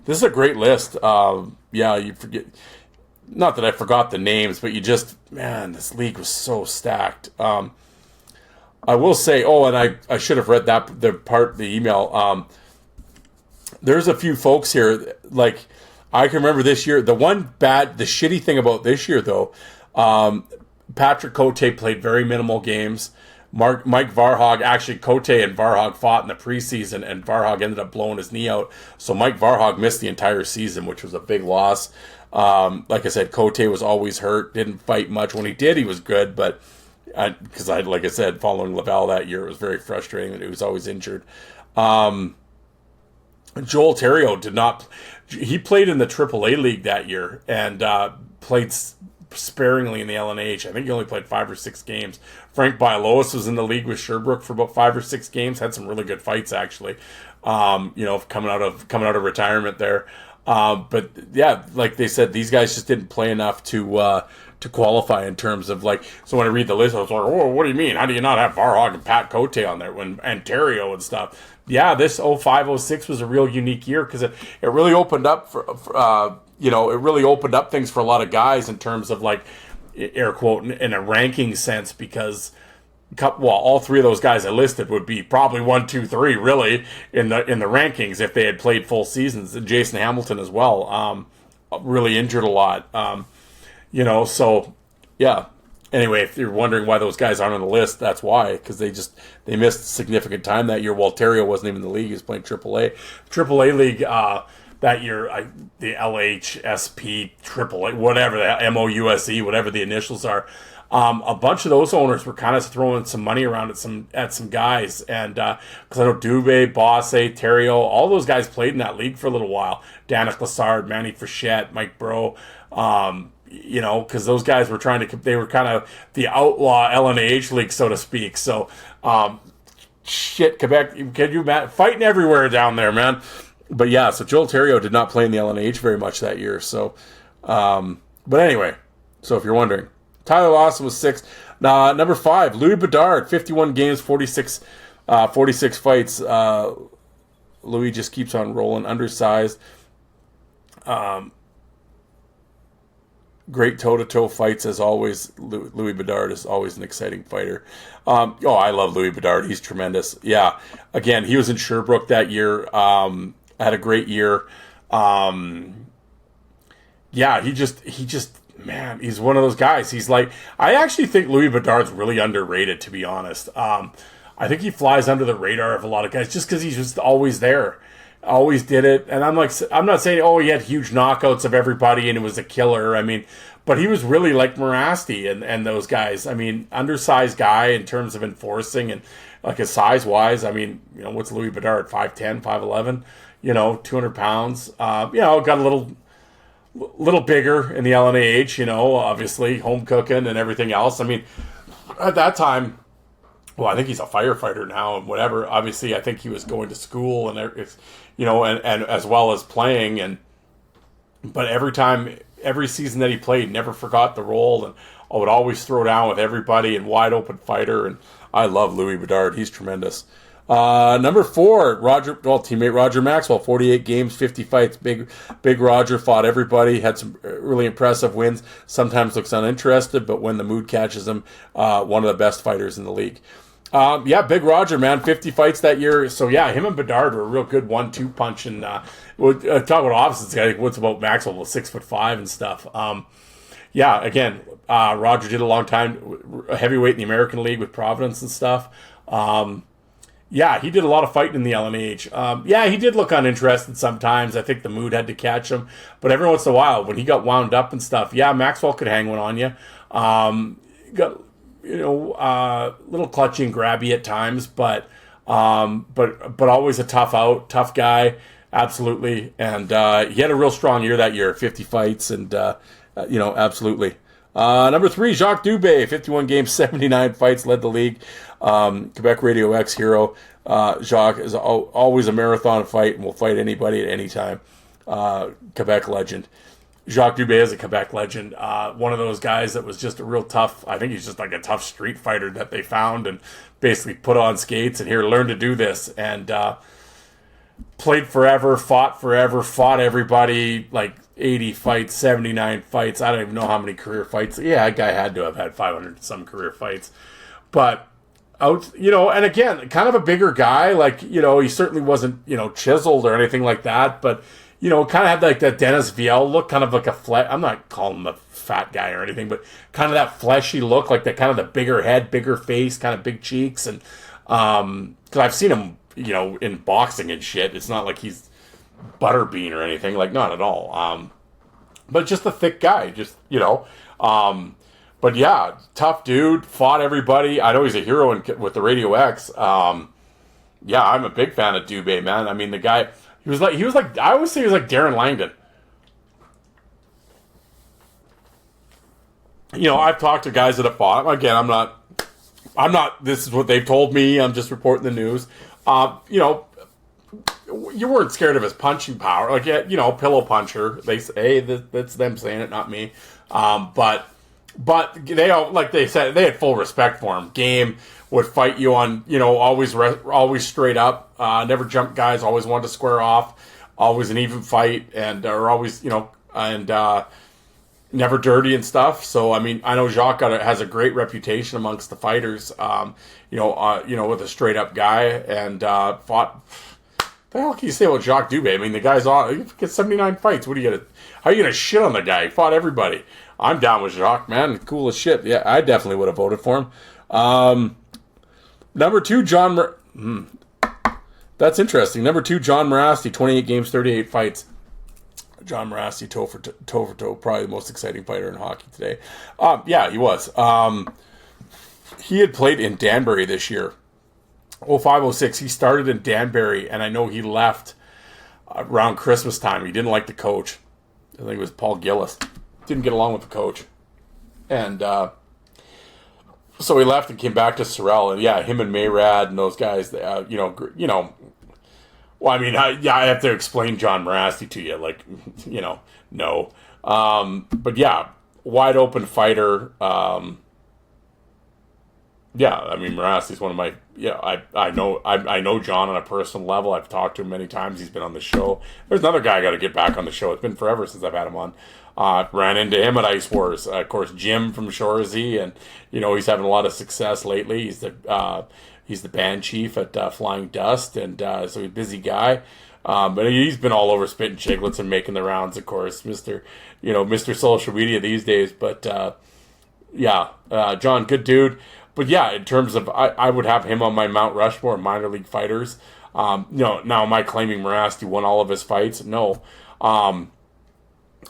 S4: is a great list. You forget... Not that I forgot the names, but this league was so stacked. I will say, and I should have read the email. There's a few folks here, like, I can remember this year, the shitty thing about this year, though, Patrick Cote played very minimal games. Mike Varhog, actually, Cote and Varhog fought in the preseason, and Varhog ended up blowing his knee out. So Mike Varhog missed the entire season, which was a big loss. Like I said, Cote was always hurt, didn't fight much. When he did, he was good, but like I said, following Laval that year, it was very frustrating that he was always injured. Joel Theriault did not. He played in the AAA league that year and played sparingly in the LNH. I think he only played 5 or 6 games. Frank Bialowas was in the league with Sherbrooke for about 5 or 6 games. Had some really good fights actually. Coming out of retirement there. But yeah, like they said, these guys just didn't play enough to qualify in terms of like. So when I read the list, I was like, "Oh, what do you mean? How do you not have Varhog and Pat Cote on there and Theriault and stuff?" Yeah, this 05-06 was a real unique year because it really opened up it really opened up things for a lot of guys in terms of like air quote in a ranking sense because. All 3 of those guys I listed would be probably 1, 2, 3 really in the rankings if they had played full seasons. And Jason Hamilton as well, really injured a lot. So yeah. Anyway, if you're wondering why those guys aren't on the list, that's why, because they missed significant time that year. Theriault wasn't even in the league; he was playing AAA league that year. The LHSP AAA, whatever the MOUSE, whatever the initials are. A bunch of those owners were kind of throwing some money around at some guys, and because I know Dubé, Bosse, Theriault, all those guys played in that league for a little while. Danik Lassard, Manny Frechette, Mike Bro, because those guys were they were kind of the outlaw LNAH league, so to speak. So, Quebec, can you imagine fighting everywhere down there, man? But yeah, so Joel Theriault did not play in the LNAH very much that year. So, but anyway, so if you're wondering. Tyler Lawson was 6th. Number 5, Louis Bedard, 51 games, 46 fights. Louis just keeps on rolling, undersized. Great toe-to-toe fights as always. Louis Bedard is always an exciting fighter. I love Louis Bedard. He's tremendous. Yeah, again, he was in Sherbrooke that year. Had a great year. He just. Man, he's one of those guys. He's like, I actually think Louis Bedard's really underrated, to be honest. I think he flies under the radar of a lot of guys just because he's just always there, always did it. And I'm not saying, he had huge knockouts of everybody and it was a killer. I mean, but he was really like Morasti and those guys. I mean, undersized guy in terms of enforcing and like his size wise. I mean, what's Louis Bedard? 5'10", 5'11", 200 pounds. Got a little bigger in the LNAH, obviously home cooking and everything else. I mean, at that time, I think he's a firefighter now and whatever. Obviously, I think he was going to school and and as well as playing but every season that he played, never forgot the role and would always throw down with everybody and wide open fighter. And I love Louis Bedard. He's tremendous. Number 4, teammate Roger Maxwell, 48 games, 50 fights. Big Roger fought everybody, had some really impressive wins. Sometimes looks uninterested, but when the mood catches him, one of the best fighters in the league. Big Roger, man, 50 fights that year. So yeah, him and Bedard were a real good 1-2 punch. And talk about opposites. I think what's about Maxwell was 6'5" and stuff. Again, Roger did a long time heavyweight in the American League with Providence and stuff. He did a lot of fighting in the LNH. He did look uninterested sometimes. I think the mood had to catch him. But every once in a while, when he got wound up and stuff, Maxwell could hang one on you. little clutchy and grabby at times, but always a tough guy, absolutely. And he had a real strong year that year, 50 fights, and absolutely. Number 3, Jacques Dubé, 51 games, 79 fights, led the league. Quebec Radio X hero. Jacques is always a marathon fight and will fight anybody at any time. Quebec legend. Jacques Dubé is a Quebec legend. One of those guys that was just a real tough, I think he's just like a tough street fighter that they found and basically put on skates and here, learn to do this. And played forever, fought everybody, like 80 fights, 79 fights. I don't even know how many career fights. Yeah, that guy had to have had 500 some career fights. But and again, kind of a bigger guy. Like, he certainly wasn't, chiseled or anything like that. But, kind of had like that Dennis Viel look, kind of like I'm not calling him a fat guy or anything, but kind of that fleshy look, like that kind of the bigger head, bigger face, kind of big cheeks. And because I've seen him, in boxing and shit. It's not like he's butterbean or anything, like not at all. But just a thick guy, but yeah, tough dude, fought everybody. I know he's a hero with the Radio X. I'm a big fan of Dubé, man. I mean, the guy, he was like, I always say he was like Darren Langdon. I've talked to guys that have fought. Again, I'm not, this is what they've told me. I'm just reporting the news. You weren't scared of his punching power. Like, pillow puncher. They say, that's them saying it, not me. But they all, like they said, they had full respect for him. Game, would fight you on, always straight up. Never jumped guys, always wanted to square off. Always an even fight, and or always, never dirty and stuff. So, I mean, I know Jacques has a great reputation amongst the fighters, with a straight up guy, and fought. The hell can you say about Jacques Dubé? I mean, the guy's on. He gets 79 fights. What are you gonna? How are you gonna shit on the guy? He fought everybody. I'm down with Jacques, man. Cool as shit. Yeah, I definitely would have voted for him. Number 2, that's interesting. Number 2, John Morasti, 28 games, 38 fights. John Morasti, toe for toe, probably the most exciting fighter in hockey today. Yeah, he was. He had played in Danbury this year. 05-06, he started in Danbury, and I know he left around Christmas time. He didn't like the coach. I think it was Paul Gillis. Didn't get along with the coach. And so he left and came back to Sorel. And yeah, him and Mayrad and those guys, well, I mean, I have to explain John Morasti to you. Like, no. But yeah, wide open fighter. Yeah, I mean, Morasti's one of my, I know John on a personal level. I've talked to him many times. He's been on the show. There's another guy I got to get back on the show. It's been forever since I've had him on. Ran into him at Ice Wars. Of course, Jim from Shorzy, and, he's having a lot of success lately. He's the band chief at Flying Dust, and so he's a busy guy. But he's been all over Spittin' Chicklets and making the rounds, of course. Mr. Social Media these days. But, John, good dude. But yeah, in terms of, I would have him on my Mount Rushmore of minor league fighters. Now am I claiming Morasti won all of his fights? No.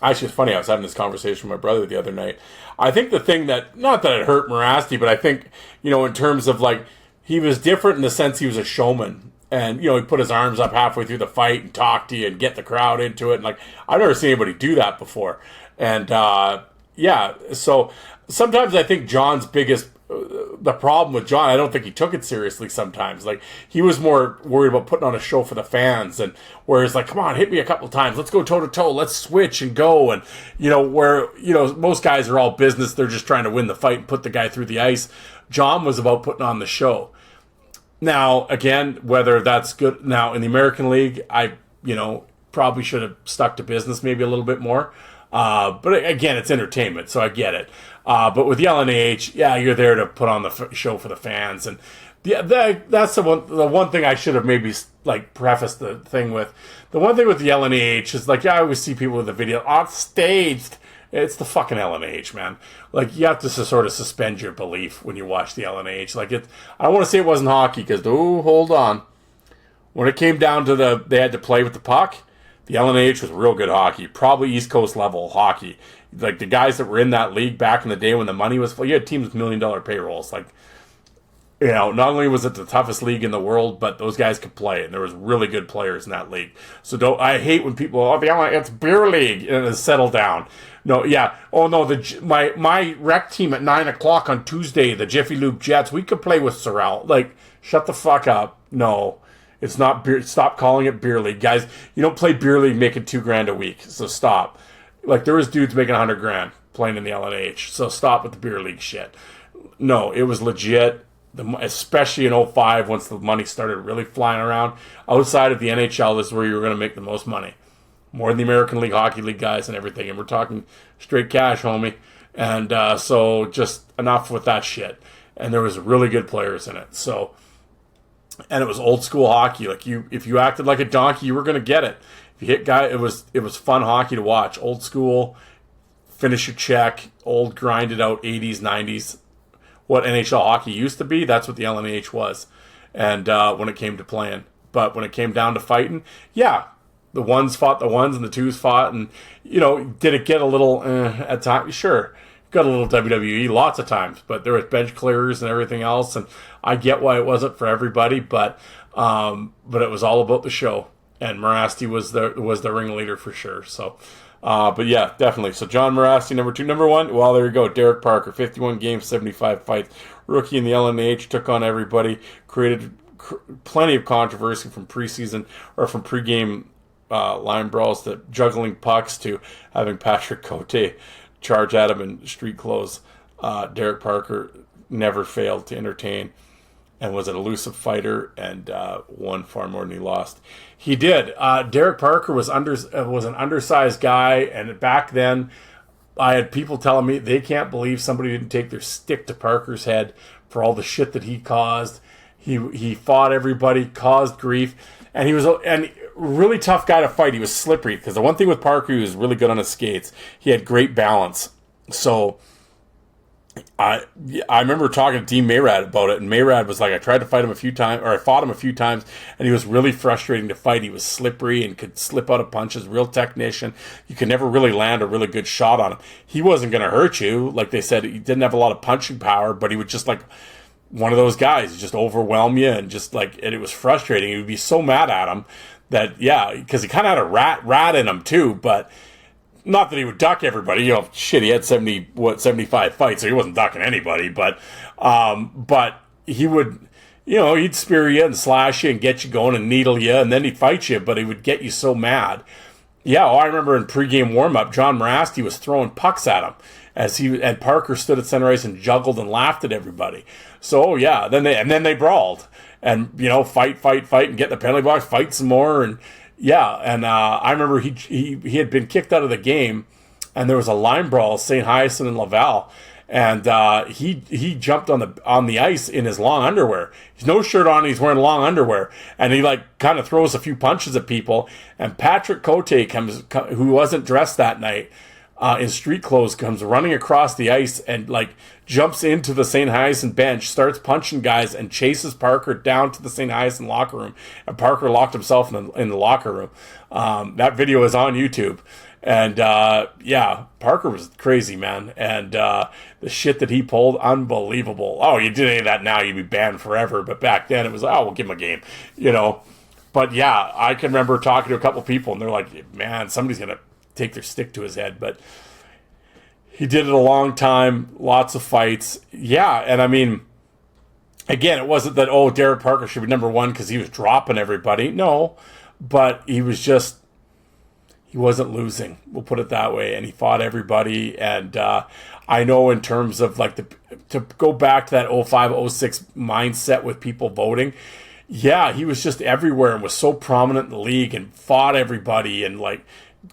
S4: Actually, it's funny, I was having this conversation with my brother the other night. I think the thing that, not that it hurt Morasti, but I think, in terms of like, he was different in the sense he was a showman. And, he put his arms up halfway through the fight and talk to you and get the crowd into it. And like, I've never seen anybody do that before. And, so sometimes I think John's biggest, the problem with John, I don't think he took it seriously sometimes. Like, he was more worried about putting on a show for the fans, and whereas like, come on, hit me a couple times, let's go toe to toe, let's switch and go. And where most guys are all business, they're just trying to win the fight and put the guy through the ice. John was about putting on the show. Now, again, whether that's good now in the American League, I probably should have stuck to business maybe a little bit more. But again, it's entertainment, so I get it. But with the LNAH, yeah, you're there to put on the show for the fans, and that's the one thing I should have maybe like prefaced the thing with. The one thing with the LNAH is like, I always see people with the video on staged. It's the fucking LNAH, man. Like, you have to sort of suspend your belief when you watch the LNAH. Like, I don't want to say it wasn't hockey because hold on. When it came down to they had to play with the puck. The LNH was real good hockey, probably East Coast level hockey. Like the guys that were in that league back in the day when the money was full, you had teams with $1 million payrolls. Like, you know, not only was it the toughest league in the world, but those guys could play, and there was really good players in that league. So I hate when people, it's beer league, and it's settle down. No, yeah. Oh no, my rec team at 9:00 on Tuesday, the Jiffy Lube Jets, we could play with Sorrel. Like, shut the fuck up. No, it's not beer. Stop calling it beer league, guys. You don't play beer league making $2,000 a week. So stop. Like, there was dudes making $100,000 playing in the LNH. So stop with the beer league shit. No, it was legit. Especially in 2005, once the money started really flying around. Outside of the NHL, this is where you were going to make the most money. More than the American League, Hockey League guys and everything. And we're talking straight cash, homie. And so just enough with that shit. And there was really good players in it. So, and it was old school hockey. Like, if you acted like a donkey, you were going to get it. If you hit guy, it was fun hockey to watch. Old school, finish your check, old grinded out 80s, 90s. What NHL hockey used to be, that's what the LNH was. And when it came to playing. But when it came down to fighting, yeah, the ones fought the ones and the twos fought. And, you know, did it get a little at times? Sure. Got a little WWE lots of times. But there was bench clearers and everything else. And I get why it wasn't for everybody. But it was all about the show. And Morasti was the ringleader for sure. So, but yeah, definitely. So John Morasti, number 2. Number 1, well, there you go. Derek Parker, 51 games, 75 fights. Rookie in the LNH, took on everybody, created plenty of controversy from preseason or from pregame line brawls to juggling pucks to having Patrick Cote charge at him in street clothes. Derek Parker never failed to entertain and was an elusive fighter and won far more than he lost. He did. Derek Parker was an undersized guy, and back then I had people telling me they can't believe somebody didn't take their stick to Parker's head for all the shit that he caused. He fought everybody, caused grief, and he was a really tough guy to fight. He was slippery, because the one thing with Parker, he was really good on his skates. He had great balance. So I remember talking to Dean Mayrad about it, and Mayrad was like, I tried to fight him a few times, or I fought him a few times, and he was really frustrating to fight. He was slippery and could slip out of punches, real technician. You could never really land a really good shot on him. He wasn't going to hurt you. Like they said, he didn't have a lot of punching power, but he would just, like, one of those guys, he'd just overwhelm you, and just like, and it was frustrating. You would be so mad at him that, yeah, because he kind of had a rat in him too, but not that he would duck everybody. You know, shit, he had 75 fights, so he wasn't ducking anybody. But he would, you know, he'd spear you and slash you and get you going and needle you, and then he'd fight you, but he would get you so mad. Yeah, I remember in pregame warm-up, John Morasti was throwing pucks at him and Parker stood at center ice and juggled and laughed at everybody. So, yeah, then they brawled. And, you know, fight, and get in the penalty box, fight some more, and yeah, and I remember he had been kicked out of the game, and there was a line brawl, St. Hyacinthe and Laval, and he jumped on the ice in his long underwear. He's no shirt on, he's wearing long underwear, and he like kind of throws a few punches at people. And Patrick Cote who wasn't dressed that night, in street clothes, comes running across the ice and like jumps into the St. Hyacinthe bench, starts punching guys, and chases Parker down to the St. Hyacinthe locker room. And Parker locked himself in the locker room. That video is on YouTube. And yeah, Parker was crazy, man. And the shit that he pulled, unbelievable. Oh, you did any of that now, you'd be banned forever. But back then it was, oh, we'll give him a game, you know. But yeah, I can remember talking to a couple people, and they're like, man, somebody's going to take their stick to his head. But he did it a long time, lots of fights. Yeah, and I mean, again, it wasn't that, oh, Derek Parker should be number 1 because he was dropping everybody. No, but he wasn't losing, we'll put it that way, and he fought everybody. And I know in terms of like to go back to that 05-06 mindset with people voting, yeah, he was just everywhere and was so prominent in the league and fought everybody and like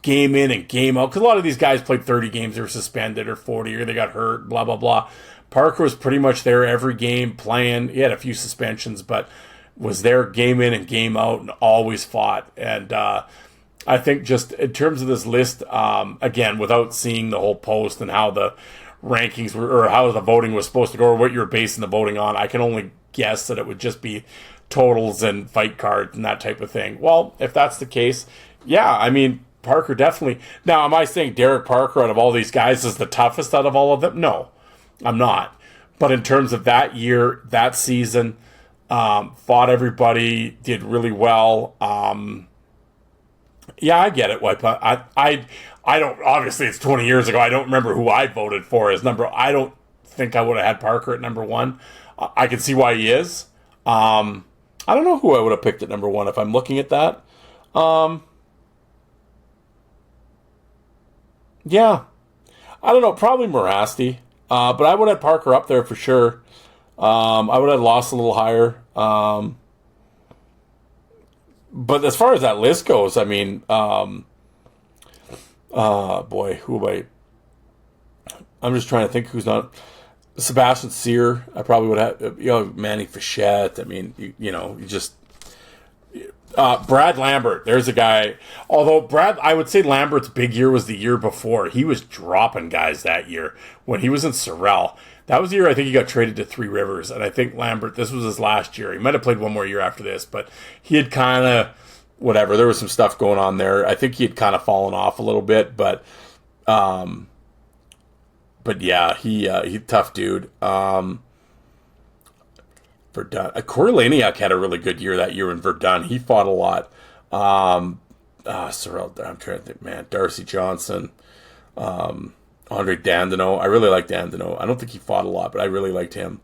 S4: game in and game out, because a lot of these guys played 30 games, they were suspended, or 40, or they got hurt, blah blah blah. Parker was pretty much there every game playing. He had a few suspensions, but was there game in and game out and always fought. And I think just in terms of this list, again, without seeing the whole post and how the rankings were, or how the voting was supposed to go, or what you were basing the voting on, I can only guess that it would just be totals and fight cards and that type of thing. Well, if that's the case, Yeah, I mean, Parker definitely. Now, am I saying Derek Parker out of all these guys is the toughest out of all of them? No, I'm not. But in terms of that year, that season, fought everybody, did really well. Yeah, I get it, Wipeout. I don't. Obviously, it's 20 years ago. I don't remember who I voted for as number. I don't think I would have had Parker at number one. I can see why he is. I don't know who I would have picked at number one if I'm looking at that. Yeah, I don't know. Probably Morasti. But I would have Parker up there for sure. I would have lost a little higher. But as far as that list goes, I mean, boy, who am I? I'm just trying to think who's not. Sebastian Sear, I probably would have. Manny Fichette. I mean, you just. Brad Lambert, there's a guy. Although I would say Lambert's big year was the year before. He was dropping guys that year when he was in Sorel. That was the year I think he got traded to Three Rivers, and I think Lambert, this was his last year. He might have played one more year after this, but he had kind of, whatever, there was some stuff going on there. I think he had kind of fallen off a little bit, but yeah, he tough dude. Verdun. Corey Laniak had a really good year that year in Verdun. He fought a lot. Sorrel, I'm trying to think, man. Darcy Johnson, Andre Dandino. I really like Dandino. I don't think he fought a lot, but I really liked him.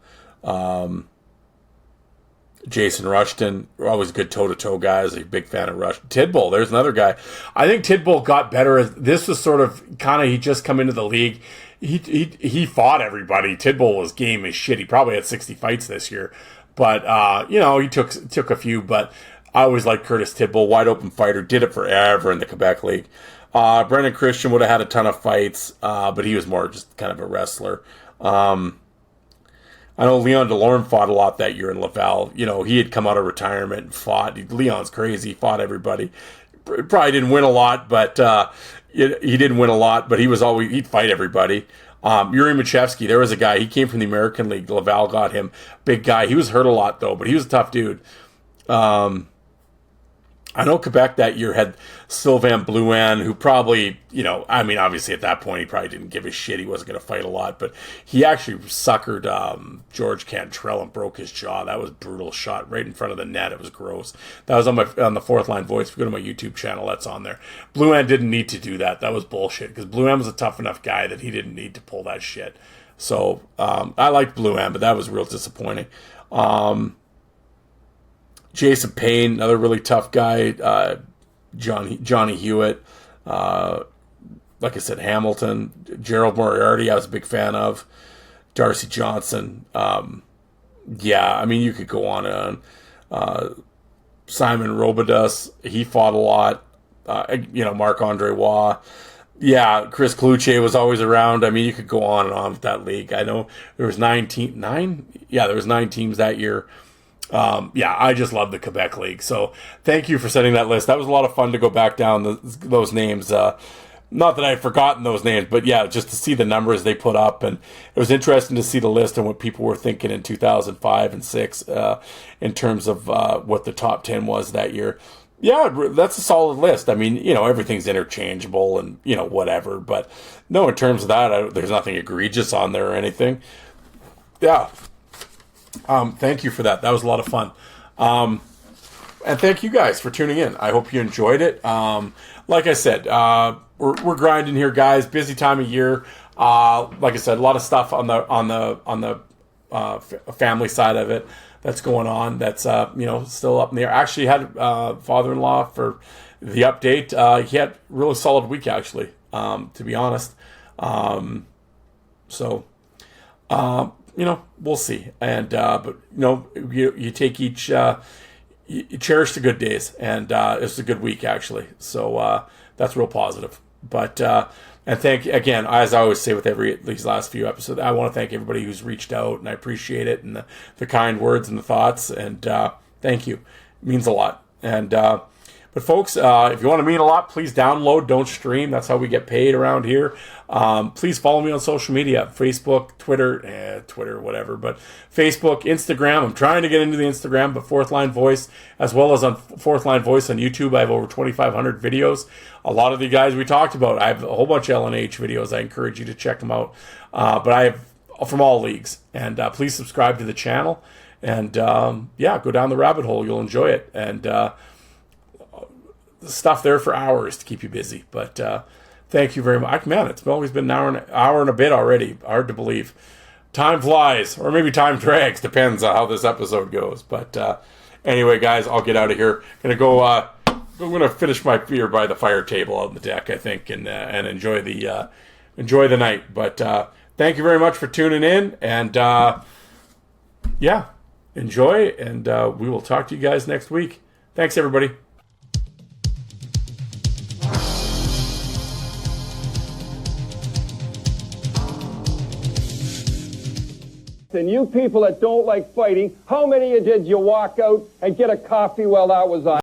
S4: Jason Rushton, always good toe-to-toe guys. A big fan of Rush. Tidbull, there's another guy. I think Tidbull got better. This was sort of kind of, he just come into the league. He fought everybody. Tidbull was game as shit. He probably had 60 fights this year. But, he took a few. But I always liked Curtis Tidbull, wide open fighter. Did it forever in the Quebec League. Brendan Christian would have had a ton of fights, but he was more just kind of a wrestler. I know Leon DeLorme fought a lot that year in Laval. He had come out of retirement and fought. Leon's crazy. He fought everybody. Probably didn't win a lot, but he didn't win a lot. But he'd fight everybody. Yuri Machevsky, there was a guy. He came from the American League. Laval got him. Big guy. He was hurt a lot, though, but he was a tough dude. I know Quebec that year had Sylvain Blouin, who probably, obviously at that point he probably didn't give a shit. He wasn't going to fight a lot, but he actually suckered George Cantrell and broke his jaw. That was a brutal shot right in front of the net. It was gross. That was on the Fourth Line Voice. If you go to my YouTube channel, that's on there. Blouin didn't need to do that. That was bullshit because Blouin was a tough enough guy that he didn't need to pull that shit. So I liked Blouin, but that was real disappointing. Jason Payne, another really tough guy. Johnny Hewitt. Like I said, Hamilton. Gerald Moriarty, I was a big fan of. Darcy Johnson. You could go on and on. Simon Robidas, he fought a lot. Marc-Andre Waugh. Yeah, Chris Cloutier was always around. I mean, you could go on and on with that league. I know there was 9 teams that year. I just love the Quebec League. So thank you for setting that list. That was a lot of fun to go back down those names. Not that I've forgotten those names, but yeah, just to see the numbers they put up. And it was interesting to see the list and what people were thinking in 2005 and 6 in terms of what the top 10 was that year. Yeah, that's a solid list. I mean, everything's interchangeable and, whatever. But no, in terms of that, there's nothing egregious on there or anything. Yeah. Thank you for that. That was a lot of fun. And thank you guys for tuning in. I hope you enjoyed it. Like I said, we're grinding here, guys. Busy time of year. Like I said, a lot of stuff on the family side of it that's going on. That's still up in the air. Actually, had father-in-law for the update. He had a really solid week, actually. To be honest. We'll see. And, you take each, you cherish the good days, and it's a good week, actually. So that's real positive. But, and again, as I always say with these last few episodes, I want to thank everybody who's reached out, and I appreciate it, and the kind words and the thoughts, and thank you. It means a lot. And, but But folks, if you want to mean a lot, please download, don't stream. That's how we get paid around here. Please follow me on social media, Facebook, Twitter, whatever. But Facebook, Instagram. I'm trying to get into the Instagram, but Fourth Line Voice, as well as on Fourth Line Voice on YouTube. I have over 2,500 videos. A lot of the guys we talked about, I have a whole bunch of LNH videos. I encourage you to check them out. But I have from all leagues. And please subscribe to the channel. And go down the rabbit hole. You'll enjoy it. And stuff there for hours to keep you busy. But thank you very much. Man, it's always been an hour and a bit already. Hard to believe. Time flies, or maybe time drags. Depends on how this episode goes. But anyway, guys, I'll get out of here. I'm gonna finish my beer by the fire table out on the deck, I think, and enjoy the night. But thank you very much for tuning in, and enjoy. And we will talk to you guys next week. Thanks, everybody.
S1: And you people that don't like fighting, how many of you did you walk out and get a coffee while that was on?